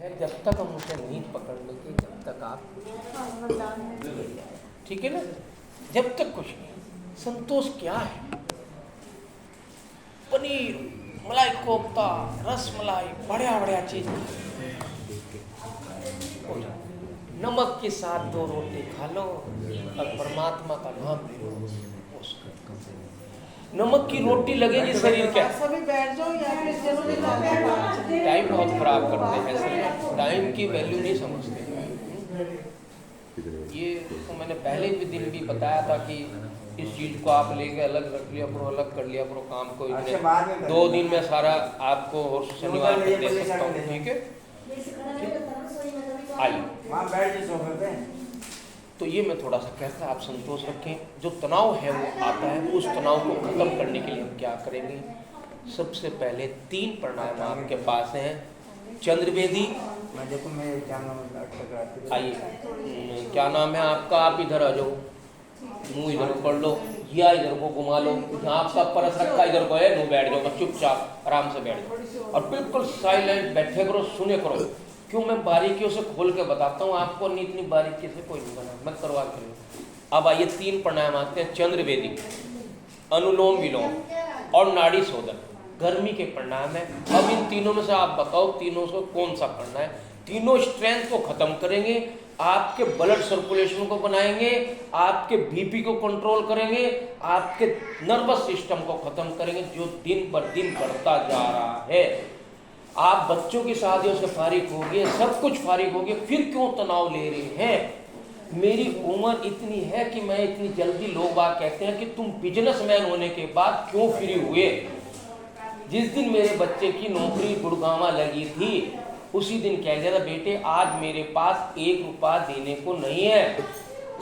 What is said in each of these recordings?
जब तक हम उसे नहीं पकड़ लेंगे जब तक आप ठीक है ना, जब तक कुछ नहीं। संतोष क्या है? पनीर, मलाई कोफ्ता, रस मलाई, बढ़िया बढ़िया चीज, नमक के साथ 2 रोटी खा लो और परमात्मा का नाम ले लो। नमक की रोटी लगेगी शरीर के, सभी बैठ जाओ या फिर जरूरी टाइम बहुत खराब करते हैं सर, टाइम की वैल्यू नहीं समझते। ये तो मैंने पहले भी दिन भी बताया था कि इस चीज को आप लेके अलग रख लिया करो, अलग कर लिया करो काम को। 2 दिन में सारा आपको और शनिवार को दे सकता हूँ, ठीक है? आइए, तो ये मैं थोड़ा सा कहता, आप संतोष रखें। जो तनाव है वो आता है, उस तनाव को खत्म करने के लिए हम क्या करेंगे? सबसे पहले 3 प्राणायाम आपके पास हैं। चंद्रवेदी, आइए, क्या नाम है आपका? आप इधर आ जाओ, मुंह इधर पढ़ लो या इधर को घुमा लो, आपका परस रखा इधर को है, नो बैठ जाओ, चुपचाप आराम से बैठ जाओ और बिल्कुल साइलेंट बैठे करो, सुने करो। क्यों मैं बारीकियों से खोल के बताता हूँ आपको, नहीं इतनी बारीकी से कोई नहीं बना, मैं करवा के। अब आइए 3 प्राणायाम आते हैं। चंद्रवेदी, अनुलोम विलोम और नाड़ी शोधन, गर्मी के प्राणायाम है। अब इन तीनों में से आप बताओ, तीनों से कौन सा करना है? तीनों स्ट्रेंथ को खत्म करेंगे, आपके ब्लड सर्कुलेशन को बनाएंगे, आपके बीपी को कंट्रोल करेंगे, आपके नर्वस सिस्टम को खत्म करेंगे जो दिन पर दिन बढ़ता जा रहा है। आप बच्चों की शादियों से फारिग हो गए, सब कुछ फारिग हो गए, फिर क्यों तनाव ले रहे हैं? मेरी उम्र इतनी है कि मैं इतनी जल्दी, लोग बात कहते हैं कि तुम बिजनेसमैन होने के बाद क्यों फ्री हुए? जिस दिन मेरे बच्चे की नौकरी गुड़गांव लगी थी उसी दिन कह दिया था, बेटे आज मेरे पास 1 रुपया देने को नहीं है,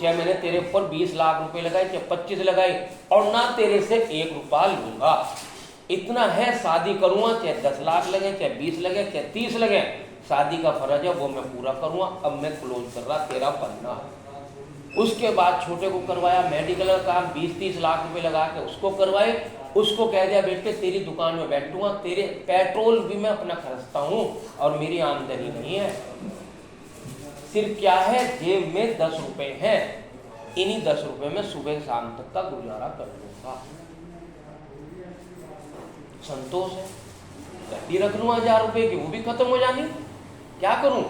चाहे मैंने तेरे ऊपर 20 लाख रुपए लगाए, चाहे 25 लगाए, और ना तेरे से 1 रुपया लूंगा। इतना है, शादी करूंगा, चाहे 10 लाख लगे, चाहे 20 लगे, चाहे 30 लगे, शादी का फर्ज है वो मैं पूरा करूंगा। अब मैं क्लोज कर रहा तेरा पन्ना। उसके बाद छोटे को करवाया मेडिकल का काम, 20-30 लाख रुपए लगा के उसको करवाए। उसको कह दिया, बेटे तेरी दुकान में बैठूंगा, तेरे पेट्रोल भी मैं अपना खर्चता हूँ और मेरी आमदनी नहीं है, सिर्फ क्या है जेब में 10 रुपए हैं, इन्हीं 10 रुपए में सुबह शाम तक का गुजारा कर लूंगा। संतोष है, गड्डी रख लूँ 1000 रुपए की, वो भी खत्म हो जानी, क्या करूं?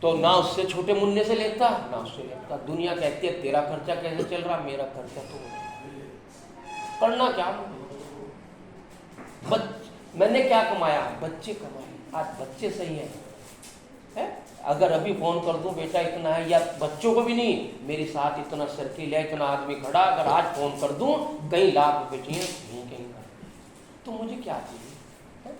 तो ना उससे छोटे मुन्ने से लेता ना उससे लेता। दुनिया कहती है तेरा खर्चा कैसे चल रहा, मेरा खर्चा तो करना क्या? मैंने क्या कमाया? बच्चे कमाए। आज बच्चे सही है? अगर अभी फोन कर दूं बेटा इतना है, या बच्चों को भी नहीं, मेरे साथ इतना सर्किल है, इतना आदमी खड़ा, अगर आज फोन कर दूं कई लाख रुपए चाहिए, कहीं तो मुझे क्या चाहिए?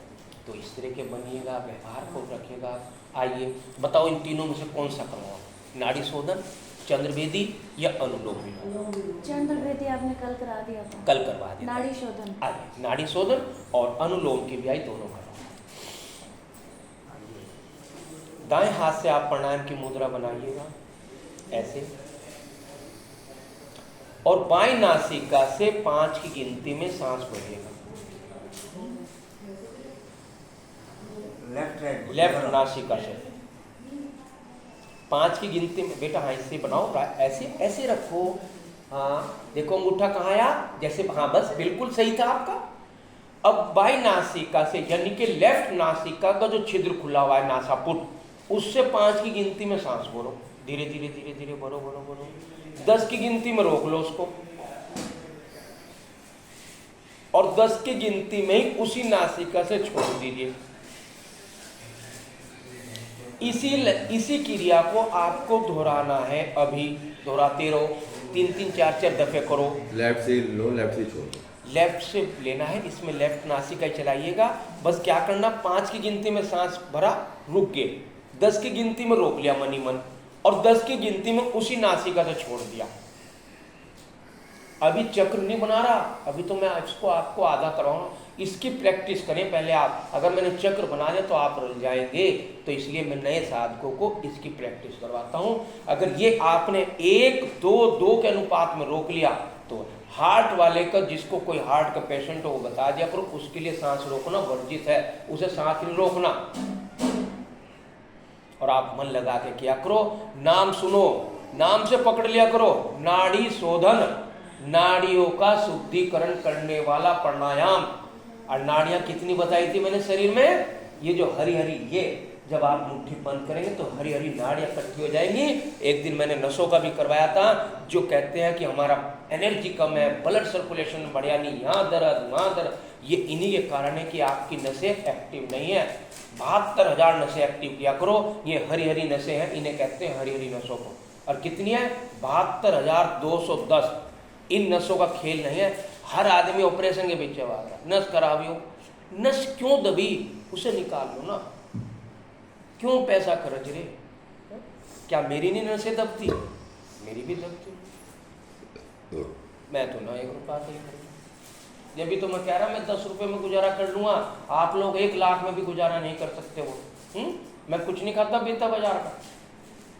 तो इस तरह के बनिएगा, व्यवहार को रखिएगा। आइए बताओ इन तीनों में से कौन सा करवाओ? नाड़ी शोधन, चंद्रवेदी या अनुलोम विलोम? चंद्रवेदी आपने कल करा दिया था। कल करवा दिया। नाड़ी शोधन, आइए नाड़ी शोधन और अनुलोम की भी आई, दोनों करवाओ। दाएं हाथ से आप प्राणायाम की मुद्रा बनाइएगा ऐसे, और बाएं नासिका से 5 की गिनती में सांस भरिएगा। लेफ्ट नासिका से 5 की गिनती में, बेटा हाँ इससे बनाओ, ऐसे ऐसे रखो। हाँ देखो अंगूठा कहाँ आया, जैसे, हाँ बस बिल्कुल सही था आपका। अब बाई नासिका से, यानी कि लेफ्ट नासिका का जो छिद्र खुला हुआ है नासापुट, उससे 5 की गिनती में सांस भरो, धीरे धीरे धीरे धीरे भरो भरो भरो। 10 की गिनती में रोक लो उसको, और 10 की गिनती में ही उसी नासिका से छोड़ दीजिए। इसी क्रिया को आपको दोहराना है, अभी दोहराते रहो, 3-3 4-4 दफे करो। लेफ्ट से लो, लेफ्ट से छोड़ो। लेफ्ट से लेना है, इसमें लेफ्ट नासिका चलाइएगा। बस क्या करना, 5 की गिनती में सांस भरा, रुक गए, 10 की गिनती में रोक लिया मनी मन, और 10 की गिनती में उसी नासिका से छोड़ दिया। अभी चक्र नहीं बना रहा, अभी तो मैं इसको आपको आधा कराऊंगा, इसकी प्रैक्टिस करें पहले आप। अगर मैंने चक्र बना दिया तो आप रल जाएंगे, तो इसलिए मैं नए साधकों को इसकी प्रैक्टिस करवाता हूं। अगर ये आपने 1-2-2 के अनुपात में रोक लिया तो हार्ट वाले का, जिसको कोई हार्ट का पेशेंट हो वो बता दिया, पर उसके लिए सांस रोकना वर्जित है, उसे सांस नहीं रोकना। आप मन लगा के किया करो। नाम सुनो, नाम से पकड़ लिया करो, नाड़ी शोधन, नाड़ियों का शुद्धिकरण करने वाला प्राणायाम। और नाड़ियां कितनी बताई थी मैंने शरीर में, ये जो हरी हरी, ये जब आप मुट्ठी बंद करेंगे तो हरी हरी नाड़ियां इकट्ठी हो जाएंगी। एक दिन मैंने नसों का भी करवाया था, जो कहते हैं कि हमारा एनर्जी कम है, ब्लड सर्कुलेशन बढ़िया नहीं, यहाँ दर्द वहाँ दर्द, ये इन्हीं के कारण है कि आपकी नसें एक्टिव नहीं है। 72,000 नसें एक्टिव किया करो। ये हरी हरी नसें हैं, इन्हें कहते हैं हरी हरी नसों को। और कितनी है? 72,210। इन नसों का खेल नहीं है। हर आदमी ऑपरेशन के पीछे भाग रहा है, नस करावियो, नस क्यों दबी, उसे निकाल लो ना, क्यों पैसा खर्च रे? क्या मेरी नहीं नसें दबती? मेरी भी दबती। मैं तो ना 1 रुपया नहीं करूँगा। जब भी तो मैं कह रहा, मैं 10 रुपये में गुजारा कर लूँगा, आप लोग 1 लाख में भी गुजारा नहीं कर सकते हो। मैं कुछ नहीं खाता बेता बाजार का।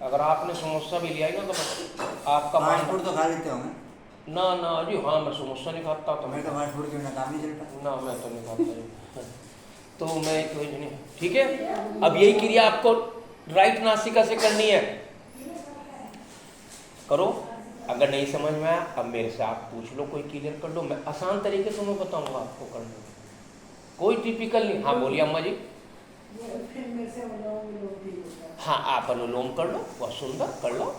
अगर आपने समोसा भी लिया ना तो आपका फास्ट फूड तो खा लेते होंगे ना? ना जी, हाँ, मैं समोसा नहीं खाता। तो मैं तो फास्ट फूड के बिना काम नहीं चलता ना, मैं तो नहीं खाता तो मैं कोई नहीं। ठीक है, अब यही क्रिया आपको राइट नासिका से करनी है, करो। अगर नहीं समझ में आया, अब मेरे से आप पूछ लो, कोई क्लियर कर लो, मैं आसान तरीके से मैं बताऊंगा आपको करने, कोई टिपिकल नहीं। हाँ बोलिए अम्मा जी। हाँ, आप अनुलोम कर लो, बहुत सुंदर कर लो।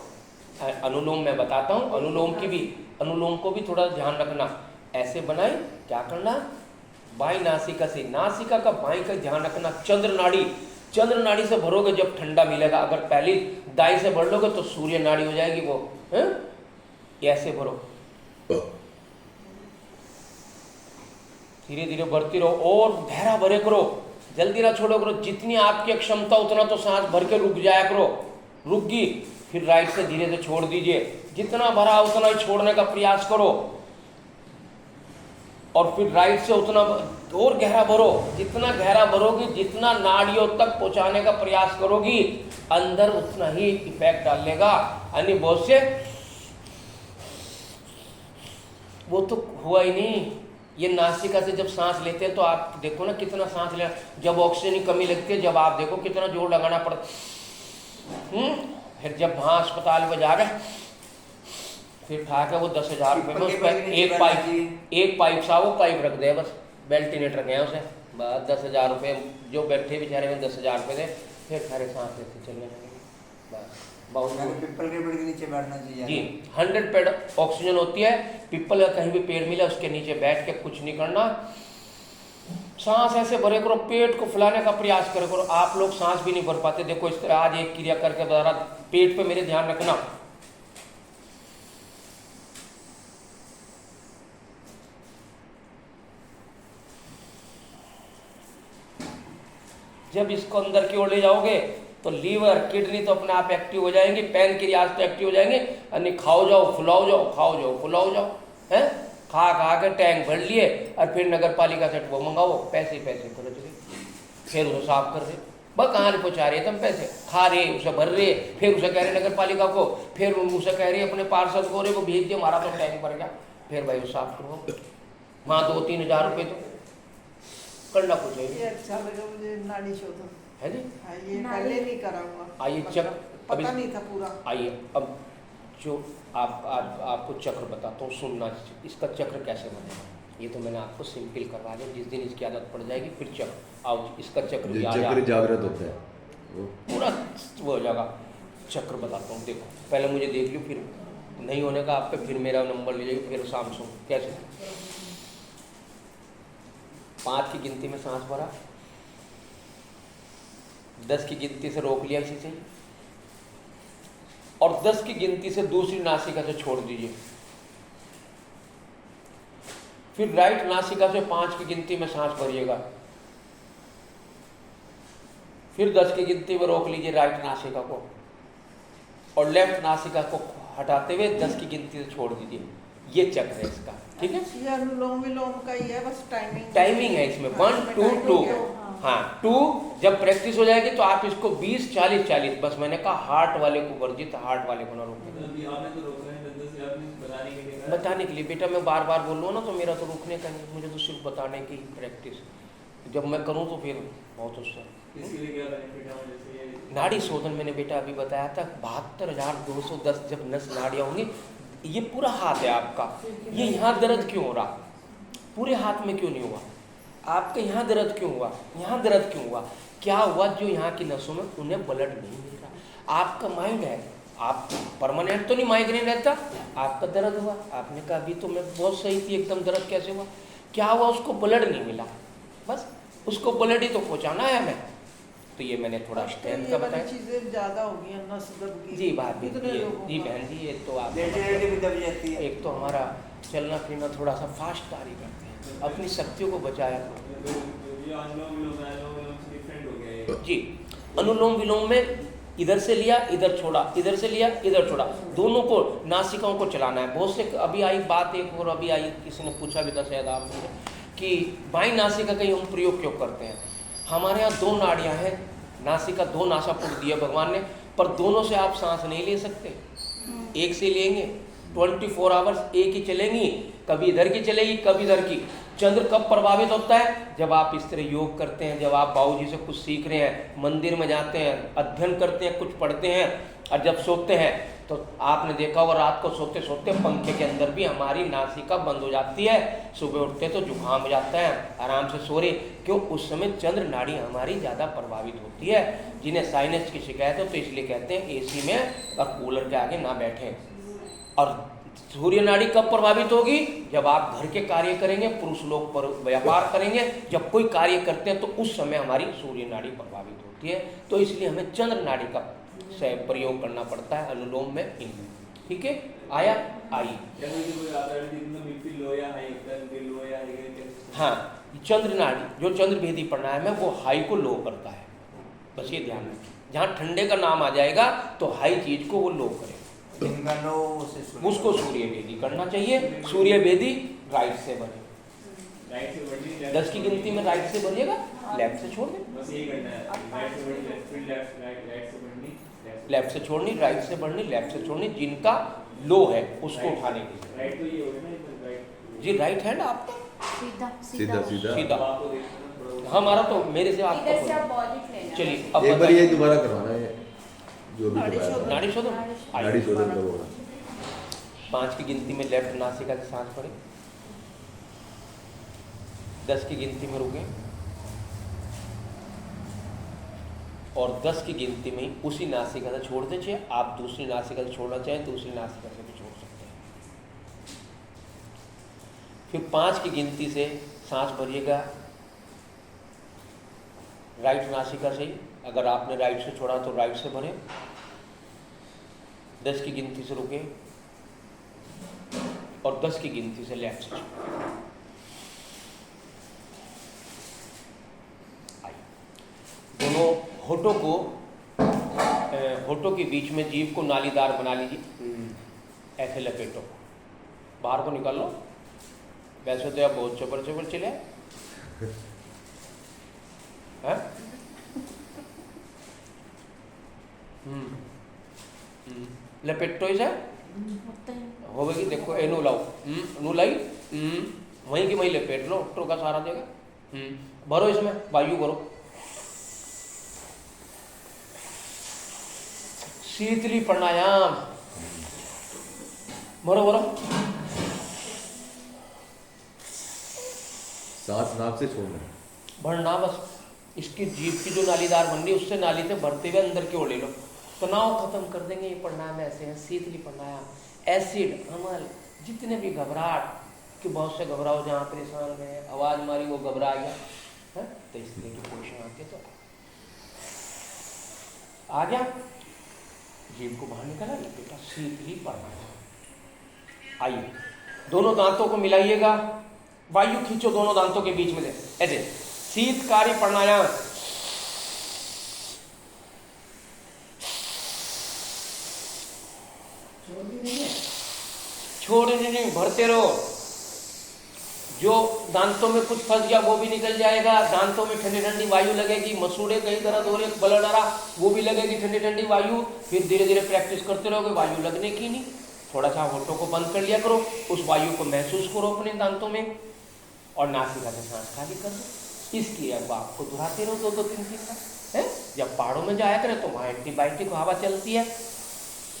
अनुलोम मैं बताता हूँ, अनुलोम को भी थोड़ा ध्यान रखना। ऐसे बनाए, क्या करना, बाई नासिका से, नासिका का बाई का ध्यान रखना। चंद्र नाड़ी से भरोगे जब ठंडा मिलेगा। अगर पहली दाई से भर लोगे तो सूर्य नाड़ी हो जाएगी वो, है? ऐसे भरो, धीरे धीरे भरती रहो और गहरा भरे करो, जल्दी ना छोड़ो करो। जितनी आपकी क्षमता उतना तो सांस भर के रुक जाया करो, रुक गई, फिर राइट से धीरे से छोड़ दीजिए। जितना भरा उतना ही छोड़ने का प्रयास करो, और फिर राइट से उतना और गहरा भरो। जितना गहरा भरोगी, जितना नाड़ियों तक पहुंचाने का प्रयास करोगी, अंदर उतना ही इफेक्ट डालेगा। यानी बहुत से वो तो हुआ ही नहीं। ये नासिका से जब सांस लेते हैं तो आप देखो ना कितना सांस ले, जब ऑक्सीजन की कमी लगती है, जब आप देखो कितना जोर लगाना पड़ता। फिर जब वहाँ अस्पताल में जा रहे, फिर ठाक है वो 10,000 रुपये में उस पर एक पाइप सा, वो पाइप रख दे, बस वेंटिलेटर गया उसे, बस 10,000 रुपये, जो बैठे बेचारे में 10,000 रुपये दे, फिर सारे सांस लेते चलने लगेंगे। बस बहुत पिपल के पेड़ के नीचे बैठना चाहिए जी। 100 पेड़ ऑक्सीजन होती है, पिपल का कहीं भी पेड़ मिला उसके नीचे बैठ के कुछ नहीं करना, सांस ऐसे भरे करो, पेट को फुलाने का प्रयास करे करो। आप लोग सांस भी नहीं भर पाते, देखो इस तरह आज एक क्रिया करके बता रहा, पेट पे मेरे ध्यान रखना। जब इसको अंदर की ओर ले जाओगे तो लीवर, किडनी तो अपने आप एक्टिव हो जाएंगे, पैनक्रियाज तो एक्टिव हो जाएंगे। यानी खाओ जाओ फुलाओ जाओ, खाओ जाओ फुलाओ जाओ, है? खा के टैंक भर लिए और फिर नगर पालिका से वो मंगाओ, पैसे खर्च गए, फिर उसे साफ कर दे। बस कहाँ पहुँचा रहे तुम पैसे, खा रहे उसे भर रहे, फिर उसे कह रहे नगर पालिका को, फिर उसे कह रहे अपने पार्षद को, वो भेज दिए, हमारा तो टैंक भर गया, फिर भाई वो साफ करो। वहाँ 2-3 हज़ार रुपये तो करना कुछ है। ये अच्छा लगा मुझे, नाड़ी शोधन है जी। हाँ, ये पहले नहीं करा हुआ, आइए मतलब पता नहीं था पूरा। आइए अब जो आपको चक्र बताता हूँ, सुनना। इसका चक्र कैसे बनेगा ये तो मैंने आपको सिंपल करवा दिया। जिस दिन इसकी आदत पड़ जाएगी फिर चक्र आओ, इसका चक्र भी आ चक्र जागृत होता है वो पूरा वो हो जाएगा। चक्र बताता हूँ, देखो पहले मुझे देख लो, फिर नहीं होने का आपका फिर मेरा नंबर ले जाइए, फिर शाम सो कैसे 5 की गिनती में सांस भरा, 10 की गिनती से रोक लिया इसी से, और 10 की गिनती से दूसरी नासिका से छोड़ दीजिए। फिर राइट नासिका से 5 की गिनती में सांस भरिएगा, फिर 10 की गिनती में रोक लीजिए राइट नासिका को, और लेफ्ट नासिका को हटाते हुए 10 की गिनती से छोड़ दीजिए। ये चक्र है इसका, ठीक है। ये अनुलोम विलोम का ही है, बस टाइमिंग है इसमें 1 2 2। हाँ 2 जब प्रैक्टिस हो जाएगी तो आप इसको 20 40 40, बस मैंने कहा हार्ट वाले को वर्जित, हार्ट वाले को ना रोकने, बताने के लिए। बेटा मैं बार बार बोल रहा हूँ ना, तो मेरा तो रुकने का नहीं, मुझे तो सिर्फ बताने की प्रैक्टिस। जब मैं करूँ तो फिर बहुत अच्छा। नाड़ी शोधन मैंने बेटा अभी बताया था 72,210 जब नस नाड़ियाँ होंगी। ये पूरा हाथ है आपका, ये यहाँ दर्द क्यों हो रहा, पूरे हाथ में क्यों नहीं हुआ, आपके यहाँ दर्द क्यों हुआ, यहाँ दर्द क्यों हुआ, क्या हुआ, जो यहाँ की नसों में उन्हें ब्लड नहीं मिल रहा। आपका माइंड है, आप परमानेंट तो नहीं माइग्रेन रहता, आपका दर्द हुआ, आपने कहा अभी तो मैं बहुत सही थी एकदम, दर्द कैसे हुआ, क्या हुआ, उसको ब्लड नहीं मिला, बस उसको ब्लड ही तो पहुँचाना है हमें। तो ये मैंने थोड़ा स्ट्रेंथ का बताया। चीजें ज्यादा हो गई हैं, नस दब गई जी बात भी कितने लोगों जी का? बहन जी, एक तो आप लेटे भी दब जाती है। एक तो हमारा चलना फिरना थोड़ा सा फास्ट कार्य करते हैं, अपनी शक्तियों को बचाया करो। जी अनुलोम विलोम में इधर से लिया इधर छोड़ा, इधर से लिया इधर छोड़ा, दोनों को नासिकाओं को चलाना है। बहुत से अभी आई बात एक और अभी आई, किसी ने पूछा भी था शायद आपने कि बाई नासिका का ही हम प्रयोग क्यों करते हैं। हमारे यहाँ 2 नाड़ियाँ हैं, नासिका 2 नासापुट दिया भगवान ने, पर दोनों से आप सांस नहीं ले सकते, एक से लेंगे 24 आवर्स एक ही चलेंगी, कभी इधर की चलेगी कभी इधर की। चंद्र कब प्रभावित होता है, जब आप इस तरह योग करते हैं, जब आप बाबूजी से कुछ सीख रहे हैं, मंदिर में जाते हैं, अध्ययन करते हैं, कुछ पढ़ते हैं, और जब सोते हैं तो आपने देखा होगा रात को सोते सोते पंखे के अंदर भी हमारी नासिका बंद हो जाती है, सुबह उठते तो जुकाम हो जाता है, आराम से सो रहे, क्यों, उस समय चंद्र नाड़ी हमारी ज़्यादा प्रभावित होती है। जिन्हें साइनस की शिकायत हो तो इसलिए कहते हैं एसी में और कूलर के आगे ना बैठें। और सूर्य नाड़ी कब प्रभावित होगी, जब आप घर के कार्य करेंगे, पुरुष लोग पर व्यापार करेंगे, जब कोई कार्य करते हैं तो उस समय हमारी सूर्य नाड़ी प्रभावित होती है। तो इसलिए हमें चंद्र नाड़ी का से प्रयोग करना पड़ता है अनुलोम में। ठीक है, आया आई हाँ, चंद्र नाड़ी जो चंद्र भेदी प्राणायाम है वो हाई को लो करता है, बस ये ध्यान रखिए। जहाँ ठंडे का नाम आ जाएगा तो हाई चीज को वो लो करे, जिनका लो उसको सूर्य भेदी करना चाहिए। सूर्य भेदी राइट से भरे, 10 की गिनती में राइट से भरिएगा, लेफ्ट से छोड़ दें, लेफ्ट से छोड़नी, राइट से बढ़नी, लेफ्ट से छोड़नी। जिनका लो है उसको उठाने की जी, राइट हैंड आपका सीधा सीधा सीधा सीधा, हमारा तो मेरे से आपका। चलिए अब एक बार ये दोबारा करवाना है जो भी नाड़ी बताया था। नाड़ी शोधन नाड़ी शोधन का होगा। 5 की गिनती में लेफ्ट नासिका की सांस पड़े, 10 की गिनती में रुके, और 10 की गिनती में ही उसी नासिका से छोड़ दीजिए। आप दूसरी नासिका से छोड़ना चाहें दूसरी नासिका से भी छोड़ सकते हैं। फिर 5 की गिनती से सांस भरिएगा राइट नासिका से ही, अगर आपने राइट से छोड़ा तो राइट से भरें। 10 की गिनती से रुके और 10 की गिनती से लेफ्ट से छोड़ें। दोनों होठों को होठों के बीच में जीभ को नालीदार बना लीजिए, ऐसे लपेटो, बाहर को निकाल लो। वैसे तो आप बहुत चबर चबर चले हैं, लपेटो इसे होगी, देखो एनू लाओ, नू लाई, वहीं की वहीं लपेट लो, ऑक्टो का सहारा देगा। भरो इसमें, वायु भरो, शीतली प्राणायाम भरो भरो। सांस नाक से छोड़ना है। भरना बस, इसकी जीभ की जो नालीदार बन रही है उससे नाली से भरते हुए अंदर की ओर ले लो, तनाव खत्म कर देंगे। ये प्राणायाम ऐसे हैं, शीतली प्राणायाम, एसिड, अमल, जितने भी घबराहट कि बहुत से घबराओ, जहाँ परेशान है, आवाज मारी वो घबरा गया है, तो इसलिए की पोषण आते तो आ गया, जीभ को बाहर निकाला, बेटा शीतली प्राणायाम। आइए दोनों दांतों को मिलाइएगा, वायु खींचो दोनों दांतों के बीच में से, ऐसे शीतकारी प्राणायाम। छोड़ने नहीं, भरते रहो। जो दांतों में कुछ फंस गया वो भी निकल जाएगा, दांतों में ठंडी ठंडी वायु लगेगी, मसूड़े कहीं दर्द हो रहे, ब्लड आ रहा, वो भी लगेगी ठंडी ठंडी वायु। फिर धीरे धीरे प्रैक्टिस करते रहोगे, वायु लगने की नहीं। थोड़ा सा होठों को बंद कर लिया करो, उस वायु को महसूस करो अपने दांतों में, और नासिका से सांस खाली कर दो। इसकी अब आपको दोहराते रहो 2-2 3-3 बार। है। जब पहाड़ों में जाया करें तो वहाँ एंटीबायोटिक हवा चलती है,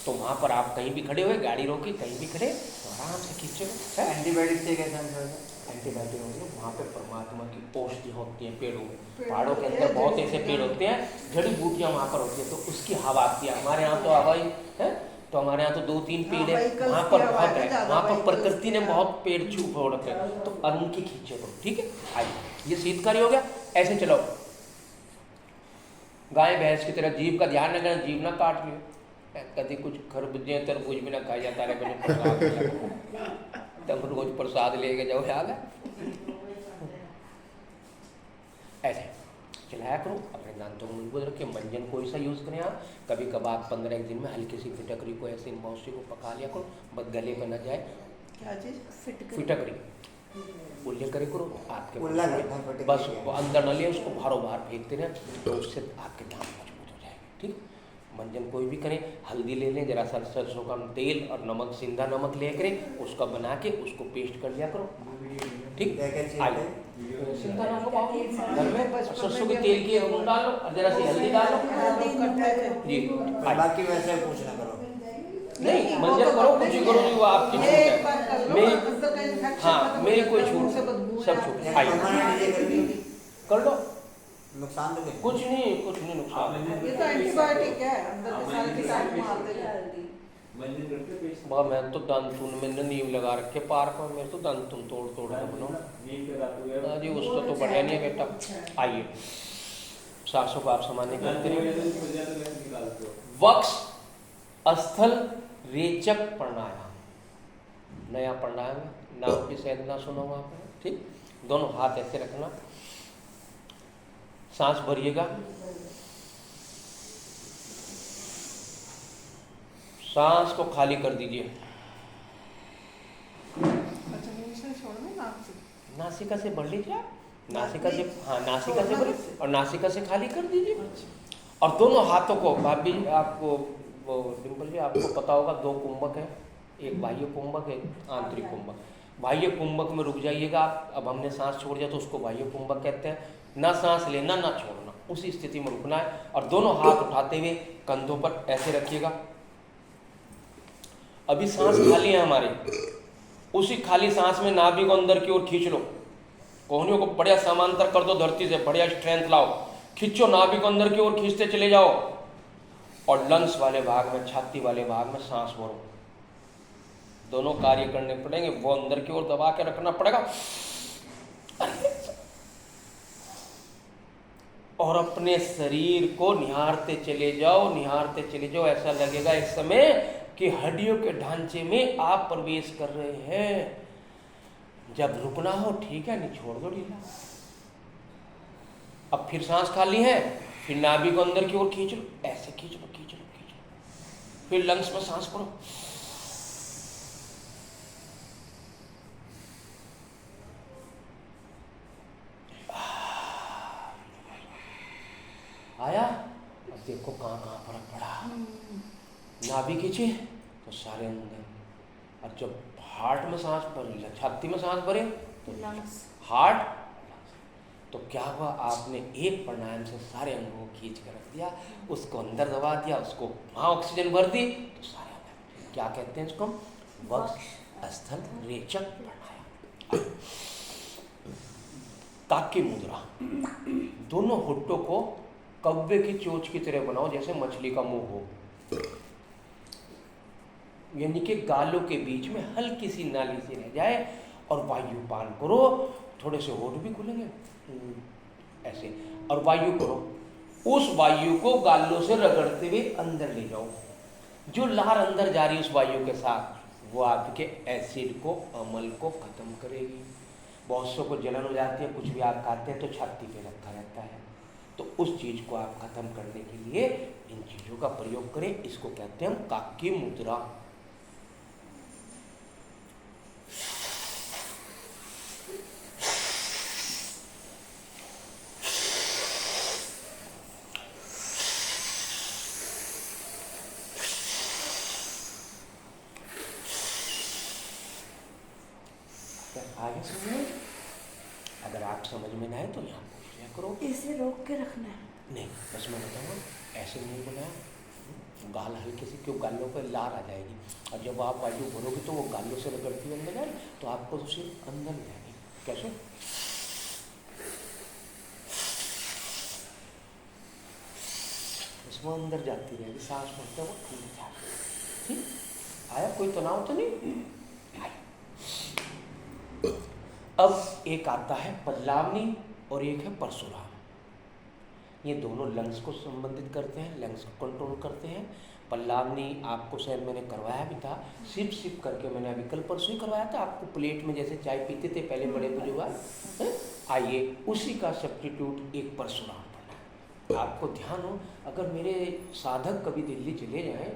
तो वहाँ पर आप कहीं भी खड़े हुए, गाड़ी रोकी, कहीं भी खड़े तो आराम से खींचो। एंटीबायोटिक से कैसे हम छोड़ एंटीबायोटिक होंगे वहाँ पे परमात्मा की औषधि होती है पेड़ों में। पहाड़ों के अंदर बहुत ऐसे पेड़ होते हैं, जड़ी बूटियाँ वहाँ पर होती है, तो उसकी हवा आती है। हमारे यहाँ तो हवा ही है, तो हमारे यहाँ तो 2-3 पेड़ है, वहाँ पर बहुत है, वहाँ पर प्रकृति ने बहुत पेड़ छोड़ रखे हैं, तो उनकी खींचे तो ठीक है। आइए, ये शीतकारी हो गया। ऐसे चलो, गाय भैंस की तरह जीव का ध्यान रखना, जीव ना काट लियो। कभी कुछ खरबूजे तरबूज भी ना खाया जाता है, तब रोज प्रसाद लेके जाओ, याद है। ऐसे चलाया करो, अपने दांतों को मजबूत रखिए। मंजन कोई सा यूज़ करें आप, कभी कभार 15 दिन में हल्की सी फिटकरी को ऐसे मौसी को पका लिया करो, बस गले में न जाए। क्या चीज? फिटकरी उल्ले करे करो आपके उल्ला में, करना फटकरी बस है। वो अंदर न ले, उसको बाहरों बाहर फेंकते रहे, तो उससे आपके दांत मजबूत हो जाएंगे। ठीक, मंजन कोई भी करें, हल्दी ले लें, जरा सा सरसों का तेल और नमक, सिंधा नमक ले करें, उसका बना के उसको पेस्ट कर लिया करो। ठीक, आइए सिंधा नमक घर में सरसों के तेल की एक बूंद डालो और जरा सी हल्दी डालो जी। बाकी वैसे पूछना करो। नहीं, मंजन करो, कुछ ही करो, नहीं वो आपकी छूट है। मेरी, हाँ मेरी कोई छूट, सब छूट। आइए कर लो, नुकसान तो कुछ नहीं नुकसान। ये तो एंटीबायोटिक है, अंदर के सारे कीटाणु मारते हैं। बाबा मैं तो दांतुन में नींव लगा रखे पार्क में, मैं तो दांतुन तोड़ के बनो जी, उसको तो बढ़िया नहीं है बेटा। आइए, सांसों को आप सामान्य करते रहिए। वक्स स्थल रेचक प्राणायाम, नया प्राणायाम, नाम भी शायद ना सुना हुआ आपने। ठीक, दोनों हाथ ऐसे रखना, सांस भरिएगा, सांस को खाली कर दीजिए। अच्छा, मुंह से छोड़ना, नाक से? नासिका से भर लीजिए आप, नासिका से, हाँ नासिका से भरिए और नासिका से खाली कर दीजिए। और दोनों हाथों को, भाभी आपको वो डिम्पल जी आपको पता होगा, 2 कुंभक है, एक बाह्य कुंभक है, आंतरिक कुंभक। बाह्य कुंभक में रुक जाइएगा आप। अब हमने सांस छोड़ दिया तो उसको बाह्य कुंभक कहते हैं। ना सांस लेना ना छोड़ना, उसी स्थिति में रुकना है। और दोनों हाथ उठाते हुए कंधों पर ऐसे रखिएगा। अभी सांस खाली है हमारी, उसी खाली सांस में नाभि को अंदर की ओर खींच लो, कोहनियों को बढ़िया समांतर कर दो धरती से, बढ़िया स्ट्रेंथ लाओ, खींचो, नाभि को अंदर की ओर खींचते चले जाओ और लंग्स वाले भाग में, छाती वाले भाग में सांस भरो। दोनों कार्य करने पड़ेंगे, वो अंदर की ओर दबा के रखना पड़ेगा और अपने शरीर को निहारते चले जाओ, निहारते चले जाओ। ऐसा लगेगा इस समय कि हड्डियों के ढांचे में आप प्रवेश कर रहे हैं। जब रुकना हो ठीक है, नहीं छोड़ दो ढीला। अब फिर सांस खाली है, फिर नाभि को अंदर की ओर खींच लो, ऐसे खींच लो, फिर लंग्स में सांस पड़ो। आया, अब देखो कहाँ फर्क पड़ा। नाभि खींचे तो सारे अंदर, और जब हार्ट में सांस भरे, छाती में सांस भरे तो हार्ट, तो क्या हुआ, आपने एक प्राणायाम से सारे अंगों को खींच कर रख दिया, उसको अंदर दबा दिया, उसको वहाँ ऑक्सीजन भर दी, तो सारे अंदर। क्या कहते हैं इसको? वक्ष स्थल रेचक प्राणायाम। काकी मुद्रा, दोनों होठों को कव्वे की चोंच की तरह बनाओ, जैसे मछली का मुंह हो, यानी कि गालों के बीच में हल्की सी नाली सी रह जाए, और वायु पान करो, थोड़े से होठ भी खुलेंगे ऐसे, और वायु करो। उस वायु को गालों से रगड़ते हुए अंदर ले जाओ। जो लहर अंदर जा रही है उस वायु के साथ, वो आपके एसिड को, अम्ल को खत्म करेगी। बहुत सौ को जलन हो जाती है, कुछ भी आप खाते हैं तो छाती पे रखा रहता है, तो उस चीज़ को आप खत्म करने के लिए इन चीज़ों का प्रयोग करें। इसको कहते हैं हम काकी मुद्रा। आगे समझ, अगर आप समझ में ना आए तो यहाँ पूछ लिया करो। इसे रोक के रखना है। नहीं, बस मैं बताऊँ ऐसे नहीं बनाया, गाल हल्के से, क्यों गालों पर लार आ जाएगी, और जब आप वायु भरोगे तो वो गालों से रगड़ती हुई अंदर जाएगी, तो आपको तो सिर्फ अंदर जाएगी। कैसे? इसमें अंदर जाती रहेगी, सांस भरते वो ठीक ठाक। ठीक आया, कोई तनाव तो नहीं आया। अब एक आता है पल्लावनी और एक है परशुराम। ये दोनों लंग्स को संबंधित करते हैं, लंग्स को कंट्रोल करते हैं। पल्लावनी आपको शायद मैंने करवाया भी था, सिप सिप करके मैंने अभी कल परसों ही करवाया था आपको, प्लेट में जैसे चाय पीते थे पहले बड़े बुजुर्ग। आइए उसी का सब्स्टिट्यूट एक परशुराम पढ़ना। आपको ध्यान हो, अगर मेरे साधक कभी दिल्ली चले जाएं,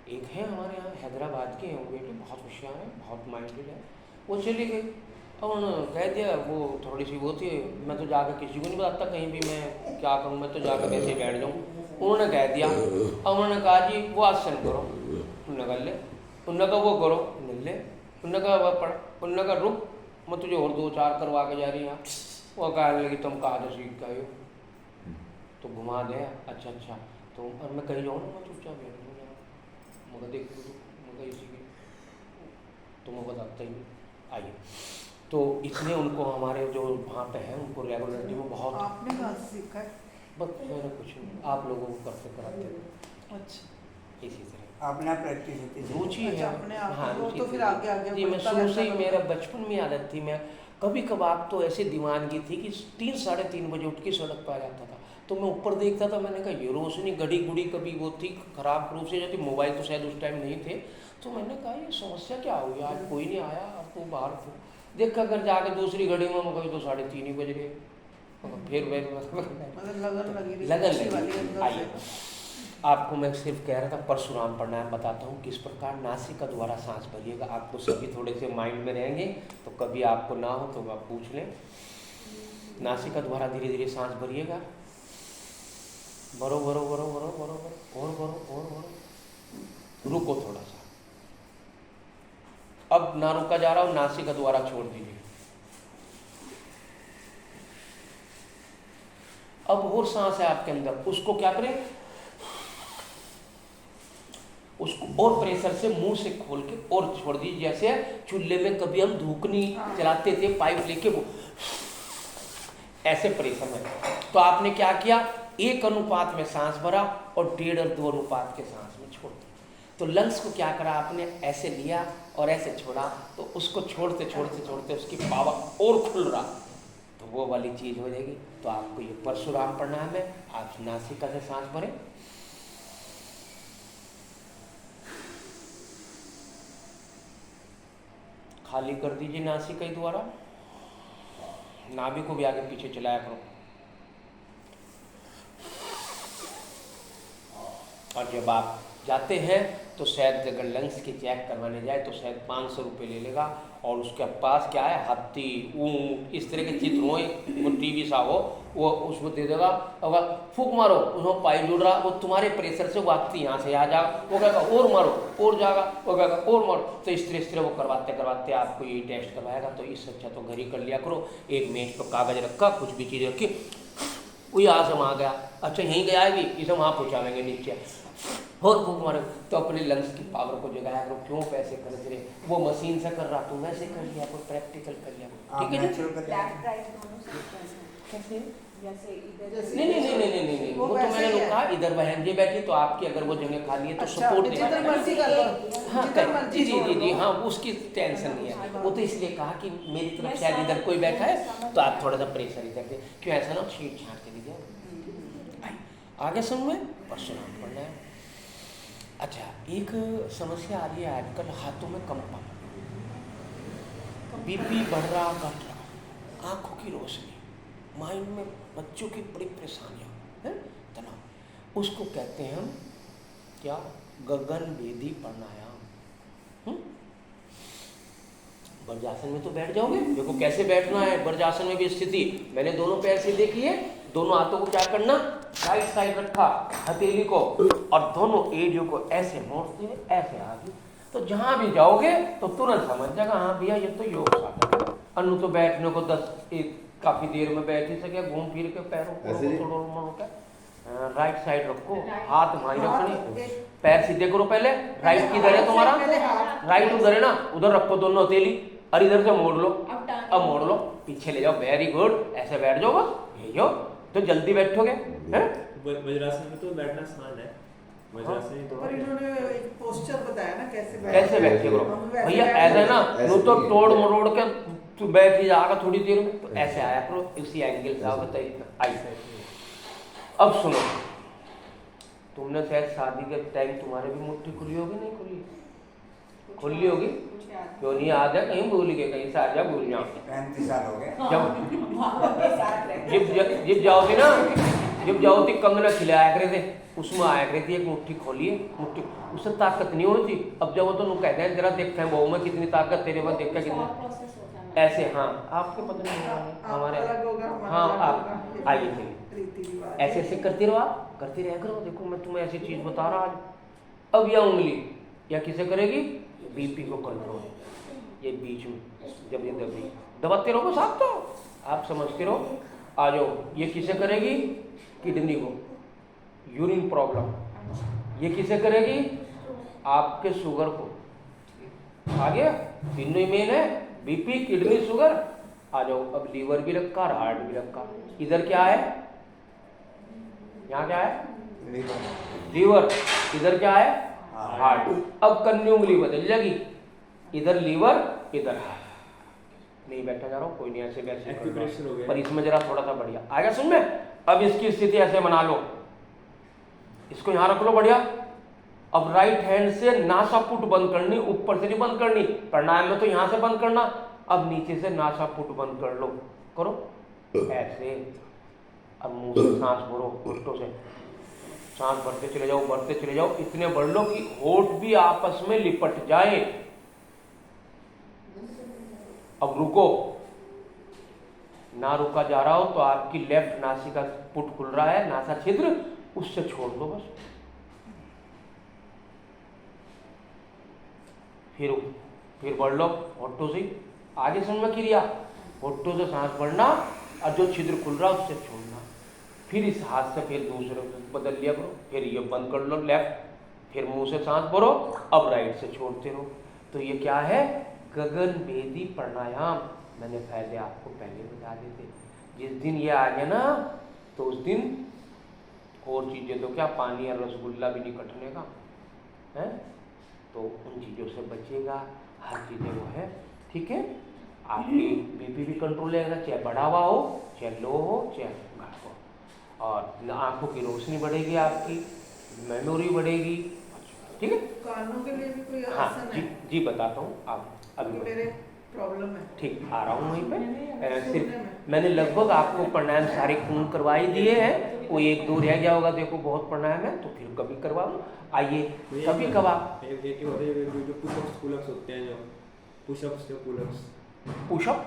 एक है हमारे यहाँ हैदराबाद के हैं वो बेटे, बहुत होशियार है, बहुत माइंडेड है, वो चली गई और उन्होंने कह दिया, वो थोड़ी सी वो थी, मैं तो जाकर किसी को नहीं बताता कहीं भी, मैं क्या करूँ, मैं तो जाकर वैसे ही बैठ जाऊँ। उन्होंने कह दिया और उन्होंने कहा जी वो आसन करो, उन्होंने कर ले, उन्होंने कहा वो करो, मिल ले, उन्होंने कहा वह पढ़, उन्होंने कहा रुक मैं तुझे और 2-4 करवा के जा रही हूँ। वो कहने लगी तुम कहाँ से सीख गए हो, तो घुमा दे। अच्छा तो और मैं कहीं जाऊँ ना, मैं चुपचाप बैठ जाऊँ, मगर देख मगर इसी की तो मैं बताता ही। आइए तो इसलिए उनको हमारे जो वहाँ पे है उनको रेगुलरिटी में बहुत। आपने कहाँ से सीखा है? बस मैंने कुछ नहीं, आप लोगों को करते कराते हैं। अच्छा, इसी तरह अपने आप प्रैक्टिस होती है। रुचि है। अच्छा, अपने आप हाँ, वो रुचि तो थी। फिर आगे आगे जी, मैं बढ़ता शुरू से ही, रहता मेरा बचपन में आदत थी, मैं कभी कभार तो ऐसे दीवानगी थी कि 3-3:30 बजे उठ के सड़क पर आ जाता था, तो मैं ऊपर देखता था, मैंने कहा ये रोशनी घड़ी गुड़ी कभी वो थी खराब रूप से जाती, मोबाइल तो शायद उस टाइम नहीं थे, तो मैंने कहा ये समस्या क्या हुई, आज कोई नहीं आया, अब तो बाहर देखा कर जाके दूसरी घड़ी में कभी तो 3:30 ही बज गए, फिर मतलब लगन लगी। आइए आपको मैं सिर्फ कह रहा था परशुराम प्राणायाम बताता हूँ किस प्रकार नासिका द्वारा सांस भरिएगा। आपको सभी थोड़े से माइंड में रहेंगे, तो कभी आपको ना हो तो आप पूछ लें। नासिका द्वारा धीरे धीरे सांस भरिएगा, भरो भरो भरो भरो भरो भरो और भरो और भरो, रुको थोड़ा सा, अब ना रुका जा रहा हो, नासिका द्वारा छोड़ दीजिए। अब और सांस है आपके अंदर, उसको क्या करें, उसको और प्रेशर से मुंह से खोल के और छोड़ दीजिए। जैसे चूल्हे में कभी हम धूकनी चलाते थे पाइप लेके, वो ऐसे प्रेशर में। तो आपने क्या किया, 1 अनुपात में सांस भरा और 1.5 और 2 अनुपात के सांस में छोड़ दिया। तो लंग्स को क्या करा आपने, ऐसे लिया और ऐसे छोड़ा, तो उसको छोड़ते छोड़ते छोड़ते उसकी पावर और खुल रहा, तो वो वाली चीज़ हो जाएगी। तो आपको ये परशुराम प्राणायाम है, आप नासिका से सांस भरें, खाली कर दीजिए नासिका के द्वारा, नाभि को भी आगे पीछे चलाया करो। और जब आप जाते हैं तो शायद अगर लंग्स की चेक करवाने जाए तो शायद 500 रुपये ले लेगा, और उसके पास क्या है, हाथी ऊँट इस तरह के चित्र हो, वो टीवी सा हो, वो उसमें दे देगा, अगर फूक मारो उसमें पाइप जुड़ रहा, वो तुम्हारे प्रेशर से वो हाथी यहाँ से आ जाएगा, वो कहेगा और मारो और जाएगा, वो कहेगा और मारो। तो इस तरह वो करवाते करवाते आपको ये टेस्ट करवाएगा। तो इससे अच्छा तो घर ही कर लिया करो। एक मेज पर कागज रखा, कुछ भी चीज़ रखी, वो यहाँ से वहाँ गया, अच्छा यहीं गया है भी, इसे वहाँ पहुँचाएंगे नीचे, और फूक मारो। तो अपने लंग्स की पावर को जगाया करो, क्यों पैसे खर्च रहे, वो मशीन से कर रहा, तुम ऐसे कर लिया करो, प्रैक्टिकल कर लिया करो, ठीक है जी। कैसे? नहीं, वो तो मैंने कहा इधर बहन जी बैठी, तो आपकी अगर वो जगह खाली है तो सपोर्ट देना। हाँ जी, हाँ उसकी टेंशन नहीं है, वो तो इसलिए कहा कि मेरी तरफ शायद इधर कोई बैठा है, तो आप थोड़ा सा प्रेशर इधर दे, क्यों ऐसा ना छीट छाट के दीजिए। आगे सुन में परशुराम पढ़ना है। अच्छा, एक समस्या आ रही है आजकल, हाथों में कंपन, बीपी बढ़ रहा, घट रहा, आंखों की रोशनी, माइंड में बच्चों की बड़ी परेशानियाँ हैं, तनाव, उसको कहते हैं हम क्या, गगन भेदी प्राणायाम। वज्रासन में तो बैठ जाओगे, देखो कैसे बैठना है वज्रासन में भी स्थिति, मैंने दोनों पैर से देखी है, दोनों हाथों को क्या करना, राइट साइड रखा हथेली को, और दोनों एड़ियों को ऐसे मोड़ते हुए ऐसे आगे। तो जहां भी जाओगे तो तुरंत समझ जाएगा हाँ भैया ये तो योग साधन है। अन्नु तो बैठने को 10 काफी देर में बैठे सके घूम फिर के पैरों ऐसे ही? को राइट साइड रखो, हाथ वहीं रखने, पैर सीधे करो पहले। राइट किधर है तुम्हारा? राइट उधर है ना, उधर रखो दोनों हथेली और इधर से मोड़ लो। अब मोड़ लो, पीछे ले जाओ, वेरी गुड। ऐसे बैठ जाओ बस, यही हो तो जल्दी बैठोगे। हैं वज्रासन में तो बैठना आसान है, वज्रासन ही तो पर इन्होंने एक पोस्चर बताया ना कैसे कैसे बैठे करो भैया, ऐसे ना ऐसे नो तो नहीं है। तोड़ मरोड़ के तू बैठ ही जाएगा थोड़ी देर में, तो ऐसे आया करो, इसी एंगल से आओगे तो इतना ऐसे। अब सुनो, तुमने शायद शादी के टाइम तुम्हारे भी मुट्ठी खुली होगी, नहीं खुली? खुली होगी, क्यों नहीं याद है? कहीं भूल गए, कहीं से आ जा भूल जाओ। 35 साल हो गए। जब जाओगी ना, जब जाओगी कंगना खिलाया करे थे, उसमें आया करे थी एक मुट्ठी खोलिए, मुट्ठी उससे ताकत नहीं होती। अब जब वो तो कहते हैं जरा देखते हैं बहू में कितनी ताकत, तेरे में देख के कितनी ऐसे। हाँ आपके पता नहीं हमारे, हाँ आप आइए चलिए, ऐसे ऐसे करते रहो, आप करते रह करो। देखो मैं तुम्हें ऐसी चीज बता रहा आज। अब यह उंगली या किसे करेगी? बीपी को कंट्रोल, ये बीच में जब ये दबाते रहो बस, आप तो आप समझते रहो। आ जाओ, ये किसे करेगी? किडनी को, यूरिन प्रॉब्लम। ये किसे करेगी? आपके शुगर को। आ गया, तीनों ही मेन है, बीपी, किडनी, शुगर। आ जाओ, अब लीवर भी रखा और हार्ट भी रखा। इधर क्या है? यहाँ क्या है? लीवर। इधर क्या है? हार्ट। अब कन्नी उंगली बदल जाएगी, इधर लीवर, इधर हार्ट। नहीं बैठा जा रहा हूँ, कोई नहीं, ऐसे वैसे एक्यूप्रेशर हो गया, पर इसमें जरा थोड़ा सा बढ़िया आएगा सुन में। अब इसकी स्थिति ऐसे बना लो, इसको यहाँ रख लो बढ़िया। अब राइट हैंड से नासापुट बंद करनी, ऊपर से नहीं बंद करनी। प्राणायाम में तो यहाँ से बंद करना, अब नीचे से नासापुट बंद कर लो, करो ऐसे। अब मुंह से सांस भरो, होठों से सांस भरते चले जाओ, भरते चले जाओ, इतने भर लो कि होठ भी आपस में लिपट जाए। अब रुको, ना रुका जा रहा हो तो आपकी लेफ्ट नासिका पुट खुल रहा है, नासा छिद्र, उससे छोड़ दो बस। फिर बढ़ लो होठों से, आगे समझ में क्रिया, होठों से सांस भरना और जो छिद्र खुल रहा है उससे छोड़ना। फिर इस हाथ से फिर दूसरे बदल लिया करो, फिर ये बंद कर लो लेफ्ट, फिर मुंह से सांस भरो, अब राइट से छोड़ते रहो। तो ये क्या है? गगनभेदी प्राणायाम। मैंने पहले आपको बता देते, जिस दिन ये आ गया ना तो उस दिन और चीजें तो क्या, पानी और रसगुल्ला भी नहीं कटने का है, तो उन चीजों से बचेगा, हर चीजें वो है, ठीक है। आपकी बीपी भी कंट्रोल रहेगा, चाहे बढ़ा हुआ हो, चाहे लो हो, चाहे घट हो, और आंखों की रोशनी बढ़ेगी, आपकी मेमोरी बढ़ेगी, ठीक है। कानों के लिए भी कोई हाँ आसन जी है? जी बताता हूँ, आप अभी मेरे प्रॉब्लम है। ठीक आ रहा हूँ वहीं पे। सुनने सिर्फ में। मैंने लगभग आपको प्राणायाम सारे पूर्ण करवा ही दिए हैं, वो एक दो रह गया होगा, देखो बहुत प्राणायाम है तो फिर कभी करवा लो, आइए कभी कभार। एक होते हैं जो पुशअप्स पुलअप्स होते हैं, जो पुशअप्स, जो पुलअप्स, पुशअप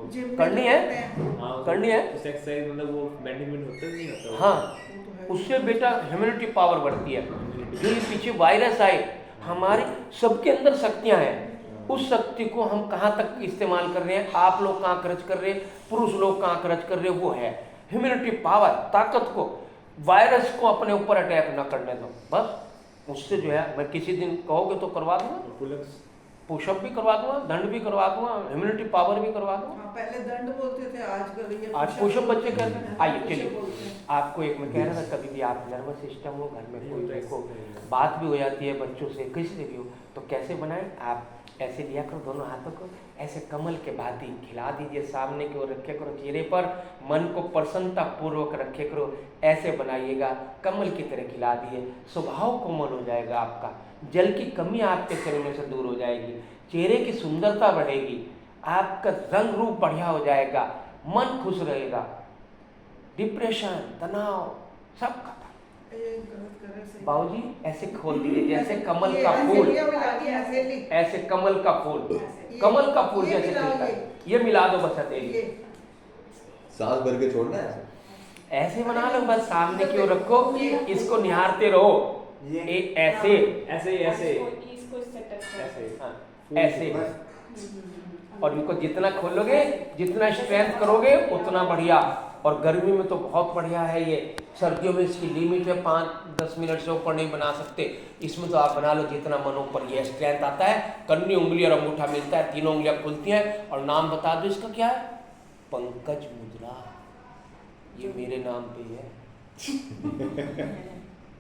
जिम में करनी है? करते हैं। करनी है? उस एक्सरसाइज मतलब वो बेनिफिट होता नहीं होता वो? हाँ, उससे बेटा ह्यूमैनिटी पावर बढ़ती है। जो ये पीछे वायरस आए, हमारी सबके अंदर शक्तियां हैं, उस शक्ति को हम कहाँ तक इस्तेमाल कर रहे हैं, आप लोग कहाँ खर्च कर रहे हैं, पुरुष लोग कहाँ खर्च कर रहे हैं, वो है ह्यूमैनिटी पावर। ताकत को, वायरस को अपने ऊपर अटैक न करने दो बस। उससे जो है, मैं किसी दिन कहोगे तो करवा दूंगा, पुशअप भी करवा दूंगा, दंड भी करवा दूंगा, ह्यूमैनिटी पावर भी करवा दूंगा। हाँ, पहले दंड बोलते थे, आजकल ये आज पुशअप बच्चे करते हैं। आइए पुशअप चलिए, बोलते हैं। आपको एक मैं कह रहा था, कभी भी आप नर्वस सिस्टम हो, घर में कोई देखो बात भी हो जाती है बच्चों से, किसी से भी हो, तो कैसे बनाएं? आप ऐसे लिया करो दोनों हाथों को, ऐसे कमल के भांति खिला दीजिए, सामने की ओर रखे करो, चेहरे पर मन को प्रसन्नता पूर्वक रखे करो, ऐसे बनाइएगा, कमल की तरह खिला दिए, स्वभाव कोमल हो जाएगा आपका, जल की कमी आपके शरीर में से दूर हो जाएगी, चेहरे की सुंदरता बढ़ेगी, आपका रंग रूप बढ़िया हो जाएगा, मन खुश रहेगा, डिप्रेशन, तनाव सब खत्म। बाबूजी ऐसे खोल दीजिए जैसे कमल का फूल, ऐसे कमल का फूल, कमल का फूल जैसे खिलता है, ये मिला दो बस हथेली, सांस भर के छोड़ना है। ऐसे बना लो बस, सामने की ओर रखो, इसको निहारते रहो, ऐसे ऐसे ऐसे ऐसे, हाँ, ऐसे और इनको जितना खोलोगे, जितना स्ट्रेंथ करोगे उतना बढ़िया। और गर्मी में तो बहुत बढ़िया है ये। सर्दियों में इसकी लिमिट है 5-10 मिनट से ऊपर नहीं बना सकते। इसमें तो आप बना लो जितना मन ऊपर। ये स्ट्रेंथ आता है, कन्नी उंगली और अंगूठा मिलता है, तीनों उंगलियां खुलती हैं। और नाम बता दो इसका क्या है? पंकज मुद्रा। ये मेरे नाम पे है।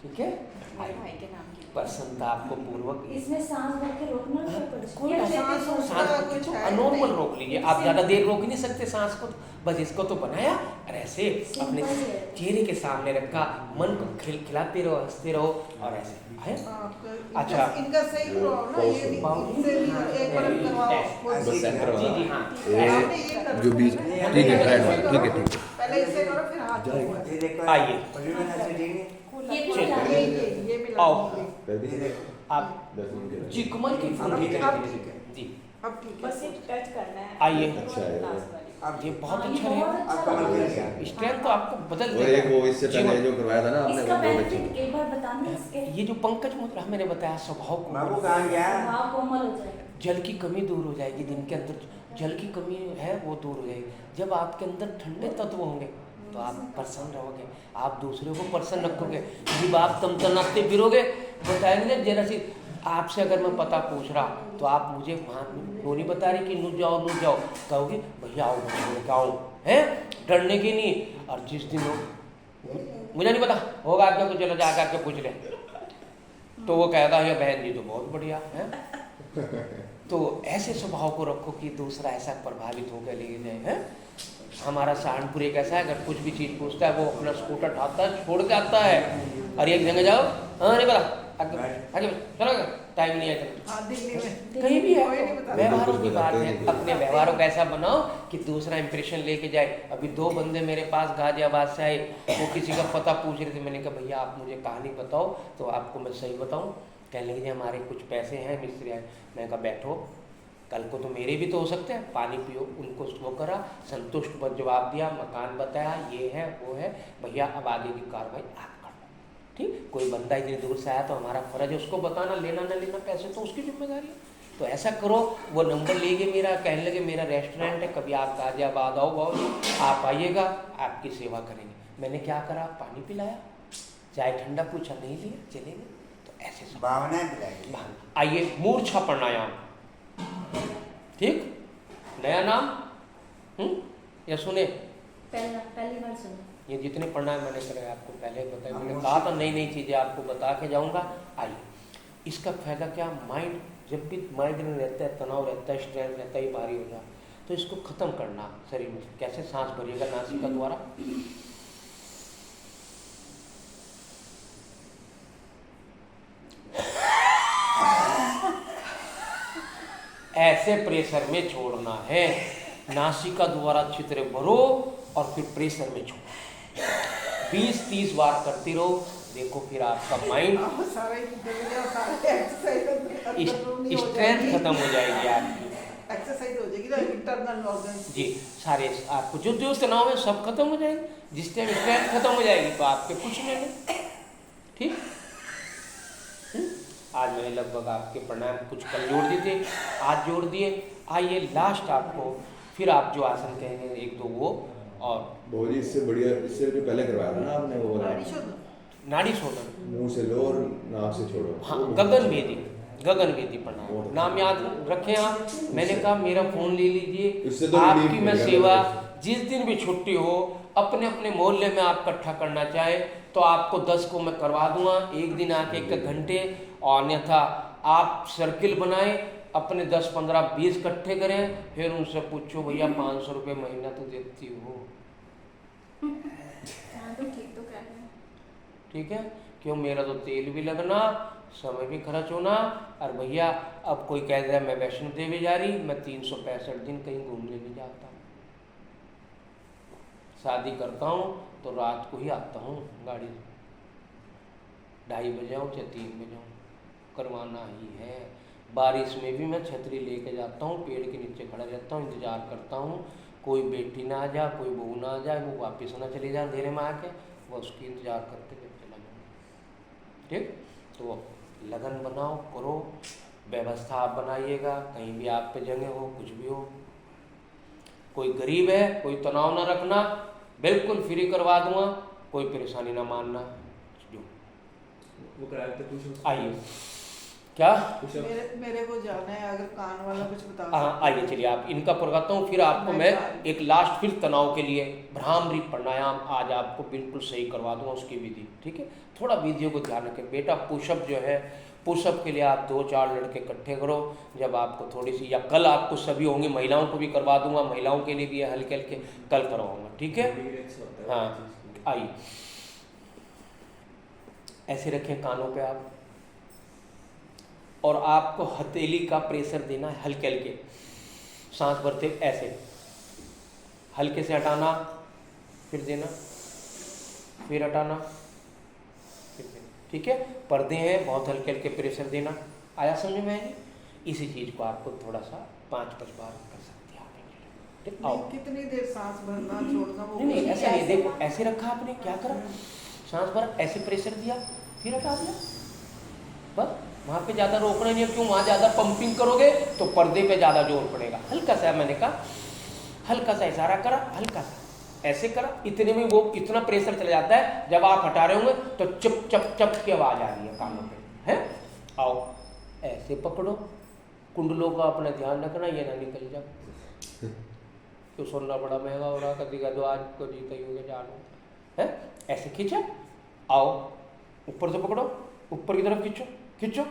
ठीक है, भाई के नाम की प्रसन्नता आपको पूर्वक। इसमें सांस भर के रोकना नहीं पड़ेगा। कोई सांस कुछ है अनॉर्मल नहीं। रोक लीजिए। आप ज्यादा देर रोक ही नहीं सकते सांस को, बस इसको तो बनाया और ऐसे अपने सिंपल है। चेहरे के सामने रखा, मन को खिलाते रहो, हंसते रहो और ऐसे है। अच्छा। इनका सही करो ना, ये भी इनसे भी एक बार करवाओ। बस सेंटर जी वाला जी हाँ। आपने ये कर जो बीच, ठीक है, राइट वाला, ठीक है, ठीक है। पहले इसे करो फिर हाथ जाएगा। को। ये देखो आइए। विटामिन ऐसे ठीक नहीं ये भी चलिए। मिला ये मिला आओ। कर ये दीजिए। देखो आप 10 मिनट के लिए। जी कमल की फूल अब ठीक ठीक है है। जी। अब ठीक है। बस एक टच करना है। आइए। अच्छा है। अब ये बहुत हाँ, अच्छा ये बहुत रहेगा। आप कमल खेल गया स्ट्रेंथ तो आपको बदल और एक वो इससे पहले जो करवाया था ना आपने, इसका वो बहुत बेनिफिट अच्छा। एक बार बताना इसके। ये जो पंकज मुद्रा मैंने बताया, स्वभाव बाबू को, कहाँ गया भाव कोमल हो जाएगा। जल की कमी दूर हो जाएगी। दिन के अंदर जल की कमी है वो दूर हो जाएगी। जब आपके अंदर ठंडे तत्व होंगे तो आप प्रसन्न रहोगे, आप दूसरे को प्रसन्न रखोगे। जब आप तमतनाते फिरोगे, बताएंगे जरा सी आपसे अगर मैं पता पूछ रहा तो आप मुझे वहाँ वो नहीं बता रही कि नू जाओ कहोगे भैया आओ मैं आओ, है डरने की नहीं। और जिस दिन हो मुझे नहीं पता होगा आगे को चलो जाकर के पूछ ले, तो वो कहता है बहन जी तो बहुत बढ़िया है। तो ऐसे स्वभाव को रखो कि दूसरा ऐसा प्रभावित होकर ले जाए। है हमारा सहारनपुर एक ऐसा है, अगर कुछ भी चीज़ पूछता है वो अपना स्कूटर उठाता है, छोड़ के आता है। और एक जगह जाओ, हाँ नहीं पता आगे आगे चलो, टाइम नहीं है चलो। हाँ, दिल्ली में कहीं भी है कोई नहीं बता व्यवहारों की बात है। बताते अपने व्यवहारों को ऐसा बनाओ कि दूसरा इंप्रेशन लेके जाए। अभी 2 बंदे मेरे पास गाजियाबाद से आए, वो किसी का पता पूछ रहे थे। मैंने कहा भैया आप मुझे कहानी बताओ तो आपको मैं सही बताऊं। कहने लगे जी हमारे कुछ पैसे हैं, मिस्त्री हैं। मैं कहा बैठो, कल को तो मेरे भी तो हो सकते हैं, पानी पियो। उनको वो करा, संतुष्ट बस जवाब दिया, मकान बताया, ये है वो है, भैया अब आगे की कार्रवाई आप कर लो। ठीक, कोई बंदा इतनी दूर से आया तो हमारा फर्ज है उसको बताना, लेना ना लेना पैसे तो उसकी जिम्मेदारी है। तो ऐसा करो। वो नंबर ले गए मेरा, कहने लगे मेरा रेस्टोरेंट है, कभी आप गाजियाबाद आओ बाबू, आप आइएगा, आपकी सेवा करेंगे। मैंने क्या करा, पानी पिलाया, चाय ठंडा पूछा, नहीं लिया, चले गए। तो ऐसे सब भावनाएं दिलाएगी। आइए मूर्छा प्राणायाम। ठीक, नया नाम या सुने? पहली बार सुना। ये जितने प्राणायाम मैंने करे आपको पहले बताया, मैंने कहा था नई नई चीज़ें आपको बता के जाऊंगा। आइए, इसका फायदा क्या, माइंड जब भी माइंड में रहता है, तनाव रहता है, स्ट्रेस रहता है, भारी हो जाए, तो इसको खत्म करना शरीर में। कैसे, सांस भरिएगा नासिका द्वारा, ऐसे प्रेशर में छोड़ना है। नासिका द्वारा छिद्र भरो और फिर प्रेशर में छोड़ो। 20-30 बार करती रहो, देखो फिर आपका माइंड स्ट्रेंथ खत्म हो जाएगी आपकी। एक्सरसाइज हो जाएगी ना, इंटरनल ऑर्गन्स जी, सारे आपको जो जो तनाव है सब खत्म हो जाएगी। जिस टाइम स्ट्रेंथ खत्म हो जाएगी तो आपके कुछ नहीं है। ठीक, आज मैंने लगभग आपके प्राणायाम कुछ कल जोड़ दिए थे, आज जोड़ दिए। आइए लास्ट आपको फिर आप जो आसन कहेंगे 1-2 वो, और बहुत ही इससे बढ़िया, इससे जो पहले करवाया था ना आपने वो वाला, नाड़ी शोधन, मुंह से लो और नाक से छोड़ो। हाँ गगन वेदी प्राणायाम, नाम याद रखें आप। मैंने कहा मेरा फोन ले इससे लीजिए, तो आपकी relief मैं मिलेगा सेवा, लोगों जिस दिन भी छुट्टी हो, अपने अपने मोहल्ले में आप इकट्ठा करना चाहे तो आपको 10 को मैं करवा दूंगा, एक दिन आके 1 घंटे। और अन्यथा आप सर्किल बनाए, अपने 10, 15, 20 इकट्ठे करें, फिर उनसे पूछो भैया 500 रुपये महीना तो देती हो। हाँ तो ठीक तो कह रहे हैं। ठीक है, क्यों, मेरा तो तेल भी लगना, समय भी खर्च होना। और भैया अब कोई कह रहा है मैं वैष्णो देवी जा रही, मैं 365 दिन कहीं घूमने नहीं जाता, शादी करता हूँ तो रात को ही आता हूँ, गाड़ी 2:30 बजे आऊँ चाहे 3 बजे आऊँ, करवाना ही है। बारिश में भी मैं छतरी लेके जाता हूँ, पेड़ के नीचे खड़ा रहता हूँ, इंतजार करता हूँ कोई बेटी ना आ जाए, कोई बहू ना आ जाए, वो वापस ना चली जाए अंधेरे में आके, वो उसकी इंतजार करते हुए चला जाऊँ। ठीक, तो लगन बनाओ, करो, व्यवस्था आप बनाइएगा, कहीं भी आप पे जगह हो, कुछ भी हो, कोई गरीब है, कोई तनाव ना रखना, बिल्कुल फ्री करवा दूंगा, कोई परेशानी ना मानना। जो वो करा देते पुशअप्स। आइए, क्या पुशअप्स। मेरे को जाना है, अगर कान वाला कुछ बता हाँ आइए, चलिए आप इनका करवाता हूँ, फिर आपको मैं एक लास्ट फिर तनाव के लिए भ्रामरी प्राणायाम आज आपको बिल्कुल सही करवा दूंगा, उसकी विधि। ठीक है, थोड़ा विधियों को ध्यान रखें बेटा। पुशअप जो है, पुशअप के लिए आप 2-4 लड़के इकट्ठे करो, जब आपको थोड़ी सी, या कल आपको सभी होंगे, महिलाओं को भी करवा दूंगा, महिलाओं के लिए भी हल्के हल्के कल करवाऊंगा। ठीक है, हाँ आइए, ऐसे रखें कानों पे आप, और आपको हथेली का प्रेशर देना है, हल्के हल्के सांस भरते ऐसे हल्के से हटाना, फिर देना, फिर हटाना, फिर देना। ठीक है, पर्दे हैं, बहुत हल्के हल्के प्रेशर देना। आया समझ में? आएगी इसी चीज़ को आपको थोड़ा सा 5-5 बार कर सकते हैं आप। ठीक, आओ। कितनी देर सांस भरना छोड़ना वो नहीं, ऐसा नहीं, देखो ऐसे रखा आपने, क्या करा, सांस भर, ऐसे प्रेशर दिया, फिर हटा दिया, बस। वहाँ पे ज़्यादा रोकना नहीं है, क्यों? वहाँ ज़्यादा पंपिंग करोगे तो पर्दे पे ज़्यादा जोर पड़ेगा। हल्का सा, मैंने कहा हल्का सा इशारा करा, हल्का सा ऐसे करा, इतने में वो इतना प्रेशर चला जाता है, जब आप हटा रहे होंगे तो चप चप चप की आवाज़ आ रही है कानों पे, है? आओ, ऐसे पकड़ो, कुंडलों का अपना ध्यान रखना, ये ना निकल जाए, तो सोना बड़ा महंगा हो रहा, कभी का तो आज को जीता ही हो गया, जानो है। ऐसे खींचा, आओ, ऊपर से पकड़ो, ऊपर की तरफ खींचो, खींचो,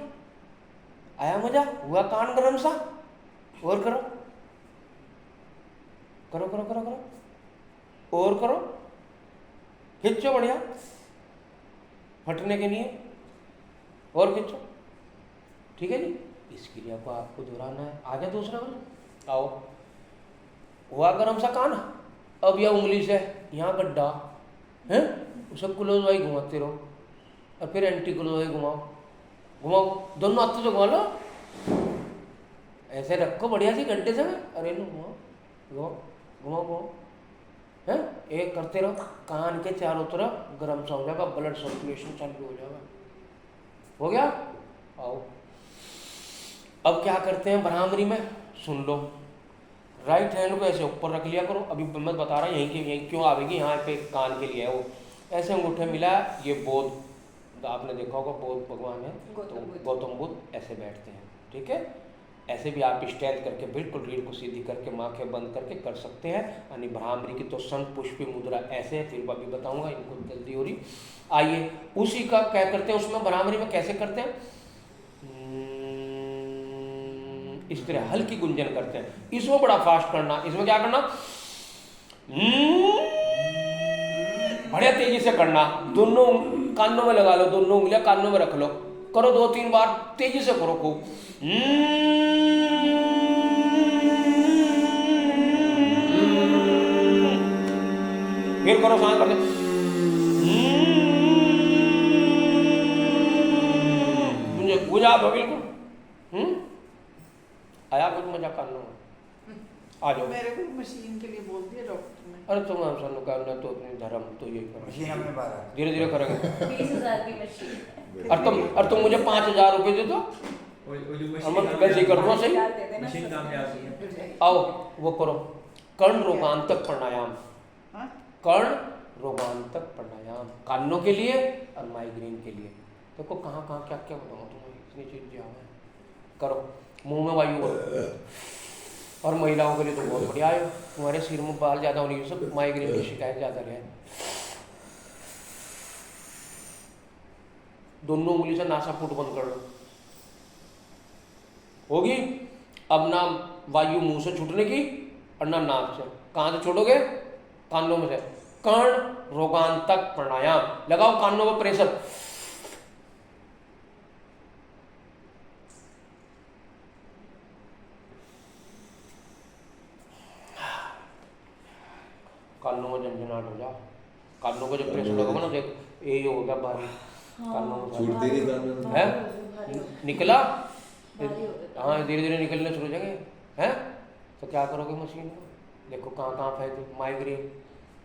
आया मजा? हुआ कान गरम सा? और करो, करो करो करो करो, और करो, खींचो, बढ़िया, फटने के लिए, और खींचो। ठीक है जी, इस क्रिया को आपको दोहराना है। आगे दूसरा वाला, आओ, हुआ गरम सा कान, अब यह उंगली से यहाँ गड्ढा है, उसे क्लोज वाई घुमाते रहो, और फिर एंटी क्लोज वाई घुमाओ, घुमाओ, दोनों हाथों से घुमा लो, ऐसे रखो बढ़िया सी घंटे से, अरे लो घुमाओ घुमाओ घुमाओ घुमाओ, है, एक करते रहो, कान के चारों तरफ गर्म सा हो जाएगा, ब्लड सर्कुलेशन चालू हो जाएगा। हो गया? आओ, अब क्या करते हैं भ्रामरी में, सुन लो। राइट हैंड को ऐसे ऊपर रख लिया करो, अभी मैं बता रहा हूँ यहीं क्यों आवेगी, यहाँ पे कान के लिए है वो। ऐसे अंगूठे मिला, ये बौद्ध, आपने देखा होगा बौद्ध भगवान है, तो गौतम बुद्ध ऐसे बैठते हैं। ठीक है, ऐसे भी आप स्टैंड करके बिल्कुल रीढ़ को सीधी करके आंखें बंद करके कर सकते हैं। यानी भ्रामरी की तो शंख पुष्पी मुद्रा ऐसे है, फिर अभी बताऊंगा, इनको जल्दी हो रही। आइए, उसी का क्या करते हैं, उसमें भ्रामरी में कैसे करते हैं, इस तरह हल्की गुंजन करते हैं। इसमें बड़ा फास्ट करना, इसमें क्या करना, बड़े तेजी से करना, दोनों कानों में लगा लो, दोनों उंगलियां कानों में रख लो, करो 2-3 बार, तेजी से करो खूब। फिर करो, सांस भरते, गुंजा दो बिल्कुल। आया कुछ मजा करना, आ जाओ। मेरे को मशीन के लिए बोल दिया डॉक्टर ने। अरे तुम हम सब करना तो अपने धर्म तो यही करो, मशीन हमने बारह धीरे धीरे करेंगे। 20,000 की मशीन। और तुम मुझे 5,000 रुपये दे दो, हम वैसे ही कर दो, सही। मशीन काम में आती है। आओ, वो करो, कर्ण रोगांतक प्राणायाम, हाँ? कर्ण रोगांतक प्राणायाम, कानों के लिए और माइग्रेन के लिए। देखो कहाँ कहाँ क्या क्या बताऊँ तुम्हें, इतनी चीज जो है, करो, मुंह में वायु करो। और महिलाओं के लिए तो बहुत बढ़िया है, तुम्हारे सिर में बाल ज़्यादा होने की, सब माइग्रेन की शिकायत ज़्यादा रहे। दोनों उंगली से नासापुट बंद कर लो, होगी। अब ना वायु मुंह से छूटने की और ना नाक से। कहाँ से छोड़ोगे? कानों में से। कर्ण रोगांतक प्राणायाम लगाओ, कानों में प्रेशर, कानों में झंझनाट हो जाओ, कानों को जब प्रेशर लगाओगे ना, देख ये होगा भारी, कानों में छूटते नहीं कान में। है, निकला, हाँ धीरे धीरे निकलने शुरू हो जाएंगे, हैं? तो क्या करोगे मशीन को, देखो कहाँ कहाँ फैलती, माइग्रेन,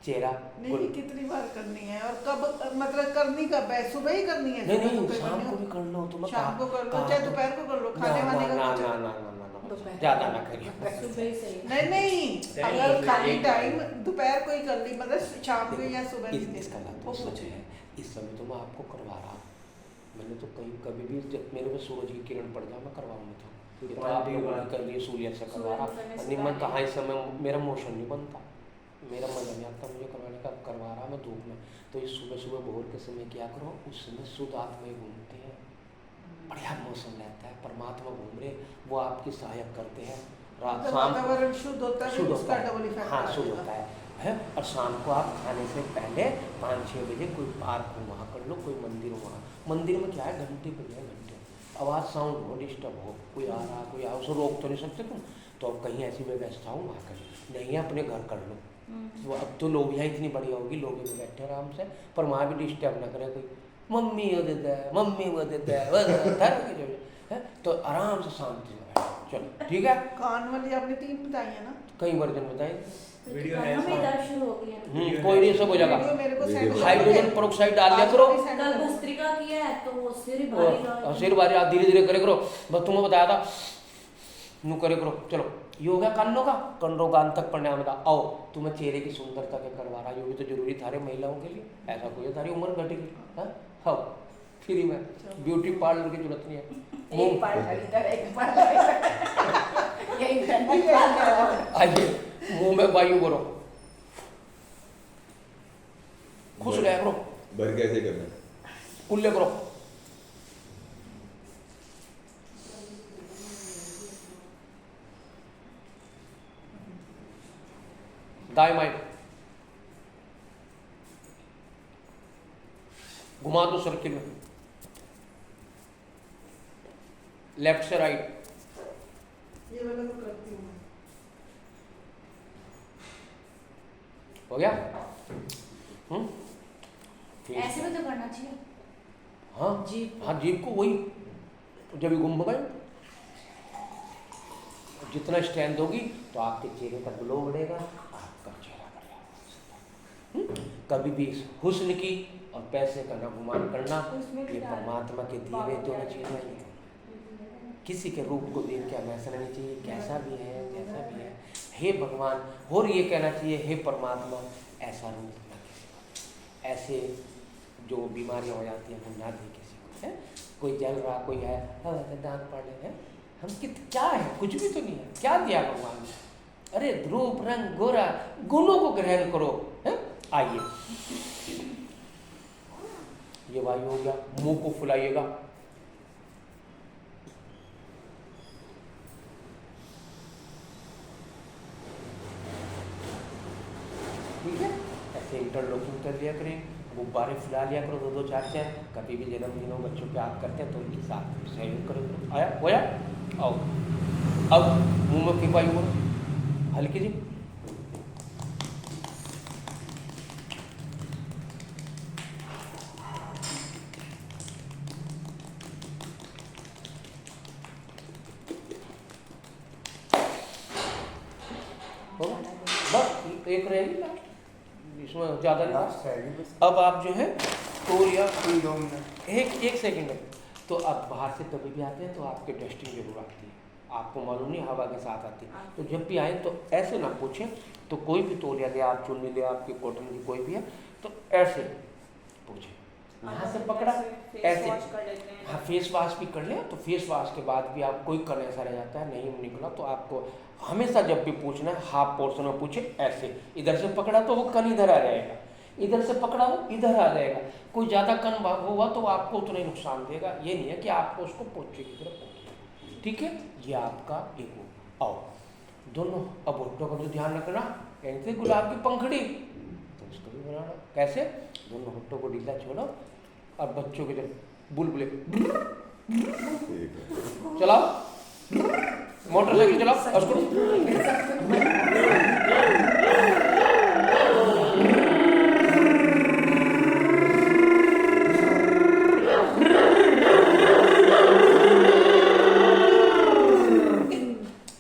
चेहरा। नहीं, कितनी बार करनी है और कब, मतलब करनी कब है? सुबह ही करनी है? नहीं, शाम को भी कर लो, तुम शाम को कर लो, चाहे दोपहर को कर लो, खाने वाने का ना, ज्यादा ना करिए। सुबह ही सही। नहीं नहीं, अगर खाली टाइम दोपहर को ही कर ली, मतलब शाम को या सुबह नहीं इसका बात वो तो सच है। इस समय तो मैं आपको करवा रहा हूँ, मैंने तो कहीं कभी भी जब मेरे पे सूरज की किरण पड़ जाए मैं करवाऊंगा था। ये तो आप लोगों ने कर लिए सूर्य से करवा रहा, नहीं मैं कहाँ इस समय मेरा मोशन नहीं बनता, मेरा मजा नहीं आता मुझे करवाने का, करवा रहा मैं धूप में। तो इस सुबह सुबह भोर के समय क्या करो, उस समय शुद्ध आत्माएं घूमते हैं, बढ़िया मौसम रहता है, परमात्मा घूम रहे, वो आपकी सहायक करते हैं। रात तो शाम वातावरण शुद्ध होता है, शुद्ध उसका होता डबल है, इफेक्ट हाँ शुद्ध होता है। और शाम को आप खाने से पहले 5-6 बजे कोई पार्क हो वहाँ कर लो, कोई मंदिर हो वहाँ। मंदिर में क्या है, घंटे पर है, घंटे आवाज़ साउंड हो, डिस्टर्ब हो, कोई आ रहा कोई आ, उसे रोक तो नहीं सकते तुम, तो अब कहीं ऐसी व्यवस्था हो वहाँ कर, नहीं अपने घर कर लो। तो अब तो लोबियाँ इतनी बढ़िया होगी, लोबी में बैठे आराम से, पर वहाँ भी डिस्टर्ब ना करें कोई, मम्मी वो देता है, मम्मी वो देता है, है तो आराम से शांति से बैठो। चलो ठीक है, कान वाली आपने 3 बताई है ना, कई वर्जन बताए। वीडियो है हमें इसका। दर्शन हो गया। कोई नहीं, सब हो जाएगा। वीडियो मेरे को सेंड कर हाइड्रोजन पेरोक्साइड डाल लिया करो, कल भस्त्रिका किया है तो वो सिर भारी रहा। सिर बारी आप धीरे धीरे करे करो, बस तुम्हें बताया था नू करे करो। चलो ये हो गया कानों का, कंडों कान तक प्राणायाम था। आओ तुम्हें चेहरे की सुंदरता के करवा रहा, ये भी तो जरूरी था रे महिलाओं के लिए, ऐसा कोई सारी उम्र घटेगी। हाँ फ्री में, ब्यूटी पार्लर की जरूरत नहीं है। एक बार इधर एक बार यही करना। आइए मुंह में वायु करो, खुश रहे करो, भर कैसे करना है? कुल्ले करो, दाएं बाएं घुमा दो सर्किल में, लेफ्ट से राइट, ये वाला तो करती हूँ मैं। हो गया। ठीक। ऐसे में तो करना चाहिए। हाँ जीभ। हाँ जीभ को वही, जब ये घूम गए जितना स्ट्रेंथ होगी तो आपके चेहरे का ग्लो बढ़ेगा, आपका चेहरा बढ़ेगा। कभी भी हुस्न की और पैसे का ना गुमान करना, ये परमात्मा के दिए हुए दोनों चीजें हैं। किसी के रूप को देख के हमें ऐसा नहीं चाहिए, कैसा भी है जैसा भी है, हे भगवान, और ये कहना चाहिए हे परमात्मा ऐसा रूप ना किसी को, ऐसे जो बीमारियां हो जाती हैं हम ना दें किसी को, है कोई जल रहा कोई है, दांत पड़ रहे हैं, हम क्या है, कुछ भी तो नहीं है, क्या दिया भगवान ने, अरे रूप रंग गोरा, गुणों को ग्रहण करो। है आइए ये वायु हो गया, मुंह को फुलाइएगा, ठीक है। ऐसे इंटरलॉकिंग कर लिया करें, गुब्बारे फुला लिया करो 2-2 4-4, कभी भी जन्मदिनों बच्चों के आप करते हैं तो उनके साथ सहयोग करो। आया होया, आओ अब मुंह में की वायु करो हल्की जी, बस एक रहेगी ना, इसमें ज़्यादा नहीं। लास्ट है बस। अब आप जो है तो या कोई 2 मिनट। एक सेकंड है, तो अब बाहर से कभी भी आते हैं तो आपके डस्टिंग जरूर आती है, आपको मालूम नहीं हवा के साथ आती है, तो जब भी आए तो ऐसे ना पूछें, तो कोई भी तौलिया ले आप, चुन्नी ले आपकी कॉटन की कोई भी है तो ऐसे पूछें, यहाँ से पकड़ा ऐसे, हाँ फेस वॉश भी कर लें, तो फेस वॉश के बाद भी आप कोई कण ऐसा रह जाता है नहीं निकला, तो आपको हमेशा जब भी पूछना है हाफ पोर्शन में पूछे, ऐसे इधर से पकड़ा तो वो कण इधर आ जाएगा, इधर से पकड़ा वो इधर आ जाएगा, कोई ज़्यादा कण भाग हुआ तो आपको उतना ही नुकसान देगा, ये नहीं है कि आपको उसको पोछे की तरफ पोछे, ठीक है। ये आपका एक हो। आओ दोनों अब होठों का तो ध्यान रखना, ऐसे गुलाब की पंखड़ी तो उसको भी बनाना, कैसे दोनों होठों को ढीला छोड़ो और बच्चों के जब बुलबुले ठीक है। चलाओ, मोटरसाइकिल चलाओ उसको,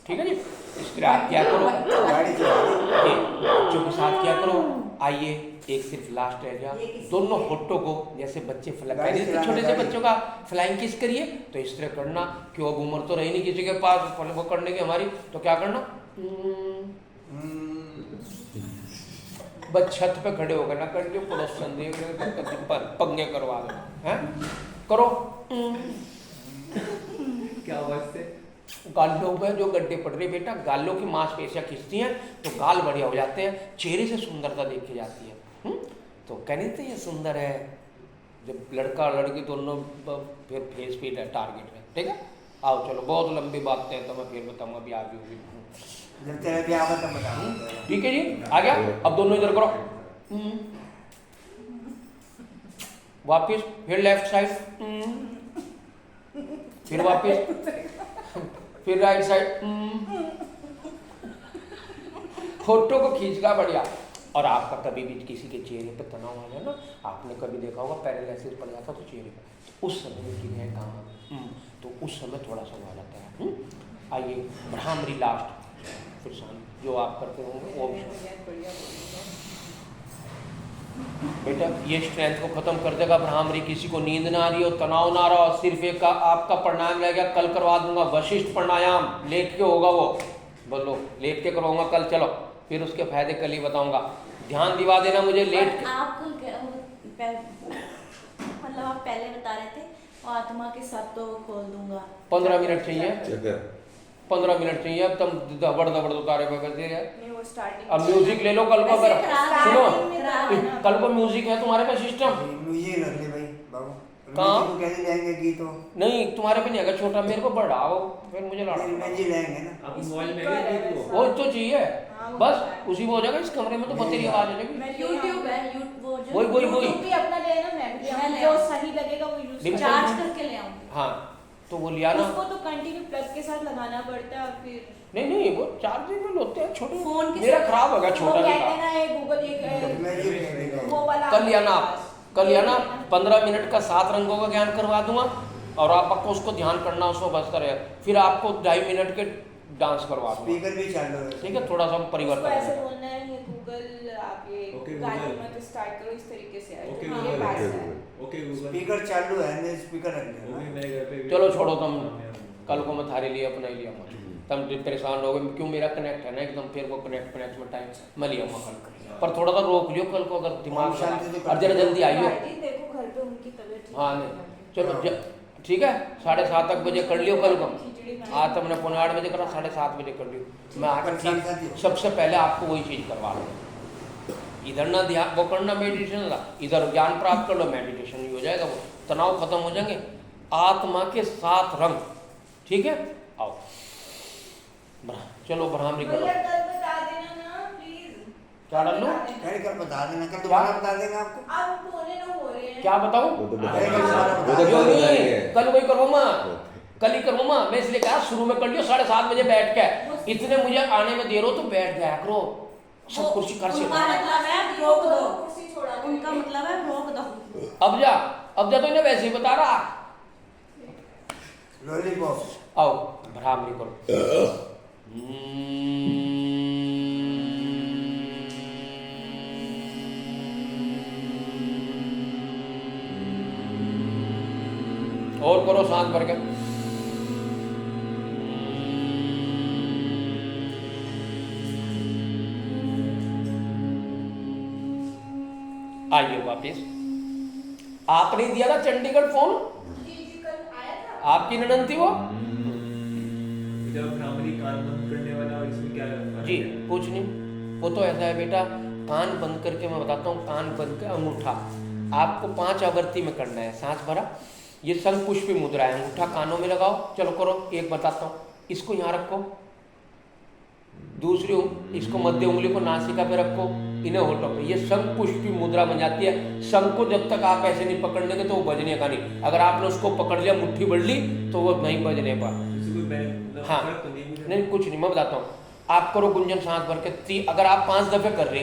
ठीक है जी। इसके लिए आप क्या करो, गाड़ी चला। बच्चों के साथ क्या करो, आइए एक सिर्फ लास्ट रह गया, ये किसी दोनों के- होठों को जैसे बच्चे गाड़ी पहले चलाना, छोटे से गाड़ी। बच्चों का फ्लाइंग किस करिए, तो इस तरह करना। क्यों अब उम्र तो रही नहीं किसी के पास वो करने की हमारी, तो क्या करना, बस छत पे खड़े होकर ना कर लियो, पड़ोसन देख रहे पंगे करवा दो, हैं करो। क्या आवाज से? गालों में जो गड्ढे पड़ रहे बेटा, गालों की मांसपेशियां खिंचती हैं तो गाल बढ़िया हो जाते हैं, चेहरे से सुंदरता देखी जाती है। तो कहने थे ये सुंदर है, जब लड़का और लड़की दोनों फिर फेस पे टारगेट है, ठीक है। आओ चलो, बहुत लंबी बातें हैं तो मैं फिर बताऊंगा, अभी आगे होगी। जब तेरा ब्याह होगा तब बताऊंगा। ठीक है जी, आ गया। अब दोनों इधर करो, वापिस, फिर लेफ्ट साइड, फिर वापिस, फिर राइट साइड, फोटो को खींचना बढ़िया। और आपका कभी भी किसी के चेहरे पे तनाव आ जाए ना, आपने कभी देखा होगा पैरालिसिस पड़ जाता तो चेहरे पे, तो उस समय की है काम, तो उस समय थोड़ा सा हो जाता है। आइए भ्रामरी लास्ट, फिर शांत जो आप करते होंगे वो भी बेटा, ये स्ट्रेंथ को खत्म कर देगा भ्रामरी। किसी को नींद ना आ रही हो, तनाव ना आ रहा हो, सिर्फ एक का आपका प्राणायाम रह गया, कल करवा दूंगा वशिष्ठ प्राणायाम, लेट के होगा वो, बोलो लेट के करवाऊंगा कल, चलो फिर उसके फायदे कल ही बताऊंगा। ध्यान दिवा देना मुझे लेट आप मतलब आप पहले बता रहे थे आत्मा के साथ तो खोल दूंगा। 15 मिनट चाहिए, चक्कर 15 मिनट चाहिए। अब तुम दबड़ दबड़ उतारे बगैर है। नहीं वो स्टार्टिंग अब म्यूजिक ले लो कल को, अगर सुनो खराब है ना। कल को म्यूजिक है तुम्हारे पास सिस्टम म्यूजिक रख ले भाई बाबू। कहाँ? म्यूजिक को कैसे लेंगे गीतों? नहीं, तुम्हारे पे नहीं आएगा छोटा, मेरे को बढ़ाओ, फिर मुझे लड़ा म्यूजिक लेंगे ना। आप मोबाइल में नहीं देख लो। वो तो चाहिए, बस उसी में हो जाएगा। इस कमरे में तो बतेरी आवाज आ जाएगी। यूट्यूब है, वो जो वही YouTube भी अपना ले ना, मैं भी मैं ले जो आऊँ। सही लगेगा वो यूज डिम- चार्ज करके ले आऊंगी। हाँ तो वो लिया ना। उसको तो कंटिन्यू प्लग के साथ लगाना पड़ता है और फिर नहीं वो चार्जेबल होते हैं छोटे। फोन के मेरा साथ- खराब हो गया वो छोटा कहते भी हैं ना ये गूगल म्यूजिक एक लेंगे। वो वाला कल लिया ना आप, कल लिया ना 15 मिनट का 7 रंगों का ज्ञान करवा दूंगा, और आपको उसको ध्यान करना, उसको बसता रहे। फिर आपको 2.5 मिनट के डांस करवा दूंगा, स्पीकर भी चालू है। ठीक है। थोड़ा सा उसको परिवर्तन ऐसे है। बोलना है ये गूगल आप ये Okay, गाने Google. मत स्टार्ट करो इस तरीके से आए Okay, तो Google. ये पास Okay, है Google. Okay Google. स्पीकर चालू है, मैं स्पीकर रख वो भी लिया। मेरे घर पे भी- चलो छोड़ो तुम, हाँ, मैं- कल को मैं थारे लिए अपना ही लिया मत, तुम परेशान हो गए। क्यों, मेरा कनेक्ट है ना एकदम, फिर वो कनेक्ट में टाइम मैं लिया कल, पर थोड़ा सा रोक लियो कल को, अगर दिमाग हम शांति से और जरा जल्दी आइयो। भाई जी, देखो घर पे उनकी तबीयत ठीक हाँ है। नहीं चलो ठीक है, 7:30 बजे कर लियो कल को। खिचड़ी बनाई। आज तो मैंने 8:45 बजे करा, 7:30 बजे कर लियो। मैं आकर परेशान कर ठीक दियो। सबसे पहले आपको वही चीज करवा लो। इधर ना ध्यान वो करना मेडिटेशन का, इधर ज्ञान प्राप्त कर लो, मेडिटेशन ही हो जाएगा, वो तनाव खत्म हो जाएंगे। आत्मा के 7 रंग, ठीक है। आओ चलो भ्रामरी करो। भैया कल बता देना ना प्लीज। क्या डाल लूं? कल कर बता देना, कल दोबारा बता देगा आपको। आप बोले ना हो रहे हैं। क्या बताऊं? वो तो बताएगा, बताएंगे। वो तो क्यों कल नहीं? बताएंगे। कल वही करो माँ, कल ही करो माँ। मैं इसलिए कहा शुरू में कर लियो 7:30 बजे बैठ के, इतने मुझे आने में दे रहे हो तो बैठ जाया करो, सब कुर्सी कर से। उनका मतलब है रोक दो, कुर्सी छोड़ा दो। उनका मतलब है रोक दो। अब जा तो इन्हें वैसे ही बता रहा। लॉलीपॉप। आओ भ्रामरी करो। और करो सांस भर के। आइए वापिस। आपने दिया था चंडीगढ़ फोन, जी जी कल आया था। आपकी ननद थी वो। जब भ्रामरी कान बंद करने वाला, और इसमें क्या फर्क जी है? कुछ नहीं, वो तो ऐसा है बेटा, कान बंद करके मैं बताता हूँ, कान बंद कर अंगूठा आपको 5 आवृत्ति में करना है। सांस भरा, ये शंख पुष्पी मुद्रा है, अंगूठा कानों में लगाओ। चलो करो, एक बताता हूँ, इसको यहाँ रखो, दूसरी इसको मध्य उंगली को नासिका पे रखो, इन्हें होठों पे, ये शंख पुष्पी मुद्रा बन जाती है। शंख को जब तक आप ऐसे नहीं पकड़ लेंगे तो वो बजने का नहीं, अगर आपने उसको पकड़ लिया, मुट्ठी बढ़ ली तो वो नहीं बजने पर। इससे कोई मतलब हाँ फर्क तो नहीं है? नहीं कुछ नहीं, मैं बताता हूँ। आप करो गुंजन सांस भर के, अगर आप 5 दफे कर रहे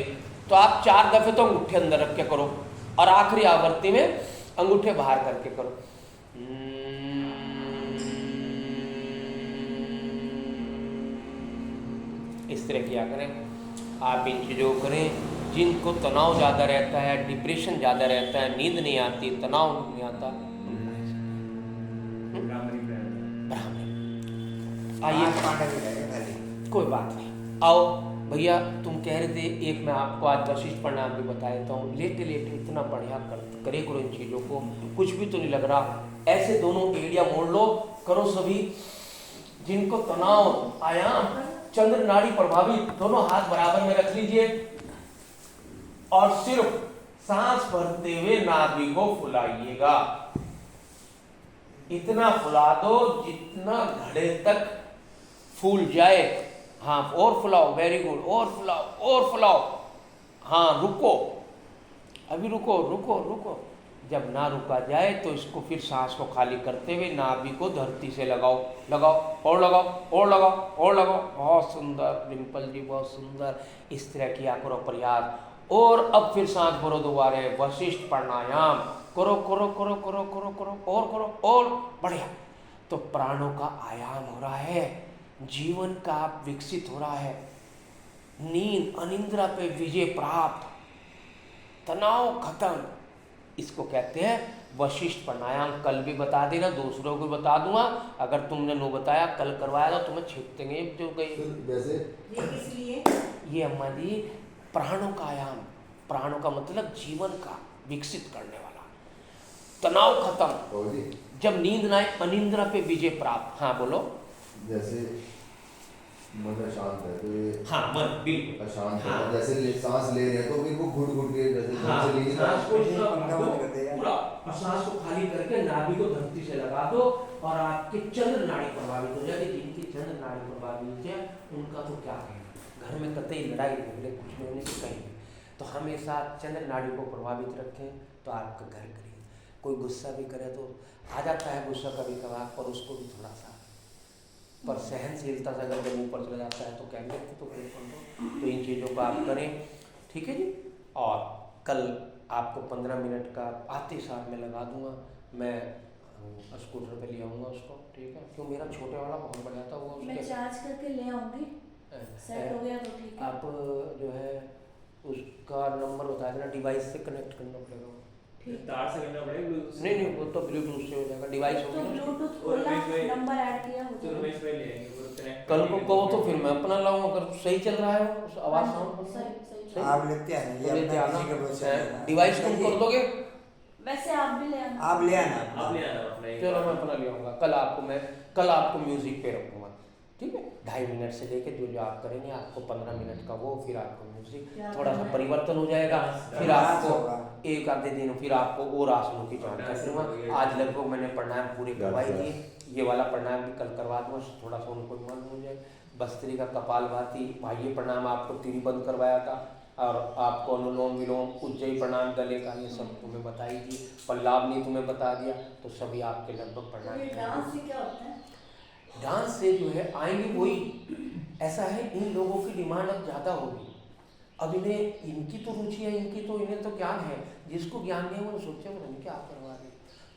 तो आप 4 दफे तो अंगूठे अंदर रख के करो, और आखिरी आवृत्ति में अंगूठे बाहर करके करो। इस तरह किया करें आप, इन चीजों को करें, जिनको तनाव ज़्यादा रहता है, डिप्रेशन ज़्यादा रहता है, नींद नहीं आती, तनाव नहीं आता, आइए पांडा भी रहेगा खाली। कोई बात नहीं। आओ भैया, तुम कह रहे थे एक मैं आपको आज वशिष्ठ प्रणाम भी बता देता हूँ। लेटे लेटे इतना बढ़िया करे करो इन चीज़ों को, कुछ भी तो नहीं लग रहा। ऐसे दोनों एड़िया मोड़ लो, करो सभी जिनको तनाव आयाम चंद्र नाड़ी प्रभावित, दोनों हाथ बराबर में रख लीजिए और सिर्फ सांस भरते हुए नाभि को फुलाइएगा। इतना फुला दो जितना घड़े तक फूल जाए। हाँ, और फुलाओ, वेरी गुड, और फुलाओ, और फुलाओ। हाँ, रुको, अभी रुको रुको रुको। जब ना रुका जाए तो इसको फिर सांस को खाली करते हुए नाभि को धरती से लगाओ, लगाओ और लगाओ और लगाओ और लगाओ। बहुत सुंदर डिम्पल जी, बहुत सुंदर। इस तरह किया करो प्रयास। और अब फिर सांस भरो दोबारा, वशिष्ठ प्राणायाम करो करो करो करो करो करो और करो और बढ़िया। तो प्राणों का आयाम हो रहा है, जीवन का विकसित हो रहा है, नींद अनिद्रा पे विजय प्राप्त, तनाव खत्म। इसको कहते हैं वशिष्ठ प्राणायाम। कल भी बता देना, दूसरों को बता दूंगा। अगर तुमने नो बताया, कल करवाया तो तुम्हें छिपतेंगे जो गई। वैसे ये किस लिए? ये अम्मा जी प्राणों का आयाम, प्राणों का मतलब जीवन का विकसित करने वाला, तनाव खत्म। और जी जब नींद ना आए, अनिद्रा पे विजय प्राप्त। हाँ बोलो। जैसे मन अशांत है तो ये हाँ, मन बिल्कुल अशांत हाँ। है, जैसे सांस ले रहे हैं तो फिर वो घुट घुट के जैसे हाँ, सांस ली सांस को पूरा उनका मन करते हैं। पूरा और सांस को खाली करके नाभि को धरती से लगा दो और आपके चंद्र नाड़ी प्रभावित हो जाएगी। जिनकी चंद्र नाड़ी प्रभावित है उनका तो क्या कहना, घर में कतई लड़ाई झगड़े कुछ नहीं होने से कहीं नहीं। तो हमेशा चंद्र नाड़ी को प्रभावित रखें तो आपका घर करें। कोई गुस्सा भी करे तो आ जाता है गुस्सा कभी कभार, पर उसको भी थोड़ा सा पर सहनशीलता से अगर जब ऊपर चला जाता है तो क्या कहते तो फिर तो इन चीज़ों को आप करें, ठीक है जी। और कल आपको 15 मिनट का आते साथ में लगा दूंगा। मैं स्कूटर पे ले आऊँगा उसको, ठीक है। क्यों मेरा छोटे वाला बहुत बढ़िया था, वो मैं चार्ज करके ले आऊंगी, सेट हो गया तो ठीक है। आप जो है उसका नंबर बता देना, डिवाइस से कनेक्ट करना पड़ेगा। तार से करना पड़ेगा ब्लूटूथ? नहीं नहीं, वो तो ब्लूटूथ से हो जाएगा, डिवाइस तो होगा ना। ब्लूटूथ खोला, नंबर ऐड किया हो तो रमेश भाई ले आएंगे वो कनेक्ट। कल को कहो तो फिर मैं अपना लाऊंगा, अगर सही चल रहा है वो आवाज़ साउंड सही सही। आप लेते हैं ये तो लेते अपना आना, किसी के भरोसे नहीं है। डिवाइस तुम कर दोगे। वैसे आप भी ले आना। आप ले आना। आप ले आना अपना एक चलो बार। मैं अपना ले आऊँगा। कल आपको म्यूजिक पे रखूँगा, ठीक है। 2.5 मिनट से लेके जो आप करेंगे आपको 15 मिनट का वो, फिर आपको म्यूजिक थोड़ा सा परिवर्तन हो जाएगा। फिर आपको एक आधे दिन फिर आपको और आसनों की जानकारी दूंगा। आज लगभग मैंने प्राणायाम पूरे करवाई दिए, ये वाला प्राणायाम भी कल करवा दूँगा, थोड़ा सा उनको मालूम हो जाए। बस्त्री का कपालभाति, बाह्य प्राणायाम आपको तिरिबंध करवाया था, और आपको अनुलोम विलोम, उज्जयी प्राणायाम, गले का, ये सब तुम्हें बताई थी। पल्लावनी तुम्हें बता दिया, तो सभी आपके लगभग प्राणायाम। डांस से क्या होता है? डांस से जो है आएंगे वही। ऐसा है, इन लोगों की डिमांड अब ज़्यादा होगी। अब इन्हें इनकी तो रुचि है, इनकी तो इन्हें तो ज्ञान है। जिसको ज्ञान नहीं है वो सोचे वो क्या करवा रहे,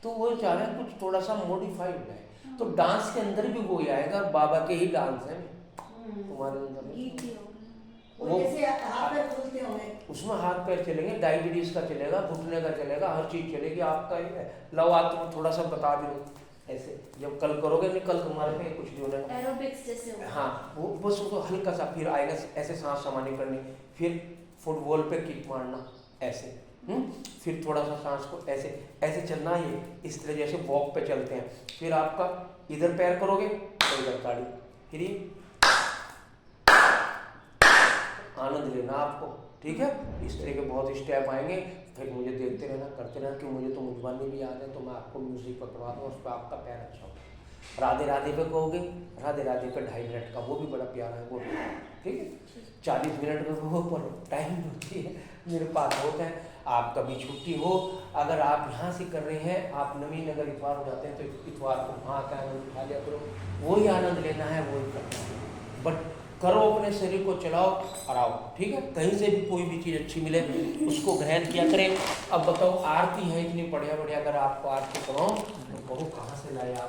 तो वो चाह रहे हैं कुछ थोड़ा सा मॉडिफाई हो जाए। तो डांस के अंदर भी वो आएगा, बाबा के ही डांस है तुम्हारे अंदर। गीत ही होगा। वो जैसे हाथ पैर खोलते होंगे, उसमें हाथ पैर चलेंगे, डायबिटीज का चलेगा, घुटने का चलेगा, हर चीज चलेगी आपका। ये लो आज तुम थोड़ा सा बता दो ऐसे, जब कल करोगे नहीं, कल तुम्हारे में कुछ भी होने का। एरोबिक्स जैसे होगा। हाँ, वो बस वो हल्का सा फिर आएगा, ऐसे सांस समानी करनी, फिर फुटबॉल पे किक मारना ऐसे, फिर थोड़ा सा सांस को ऐसे ऐसे चलना, ये इस तरह जैसे वॉक पे चलते हैं। फिर आपका इधर पैर करोगे तो इधर ताड़ी, फिर ये आनंद लेना आपको, ठीक है। इस तरह के बहुत स्टेप आएंगे, फिर मुझे देखते रहना, करते रहना। क्यों मुझे तो मुझवानी भी याद है, तो मैं आपको म्यूजिक पर करवा दूँ, उस पर आपका पैर अच्छा होगा। राधे राधे पे कहोगे, राधे राधे पे 2.5 मिनट का, वो भी बड़ा प्यारा है वो, ठीक है। 40 मिनट का वो पर टाइम होती है, मेरे पास होता है। आप कभी छुट्टी हो, अगर आप यहाँ से कर रहे हैं, आप नवीन नगर इतवार हो जाते हैं, तो इतवार को वहाँ का आनंद उठा लिया करो। वही आनंद लेना है, वही करना है, बट करो, अपने शरीर को चलाओ और आओ, ठीक है। कहीं से भी कोई भी चीज़ अच्छी मिले उसको ग्रहण किया करें। अब बताओ, आरती है इतनी बढ़िया बढ़िया, अगर आपको आरती कराऊँ तो कहो कहाँ से लाए आप।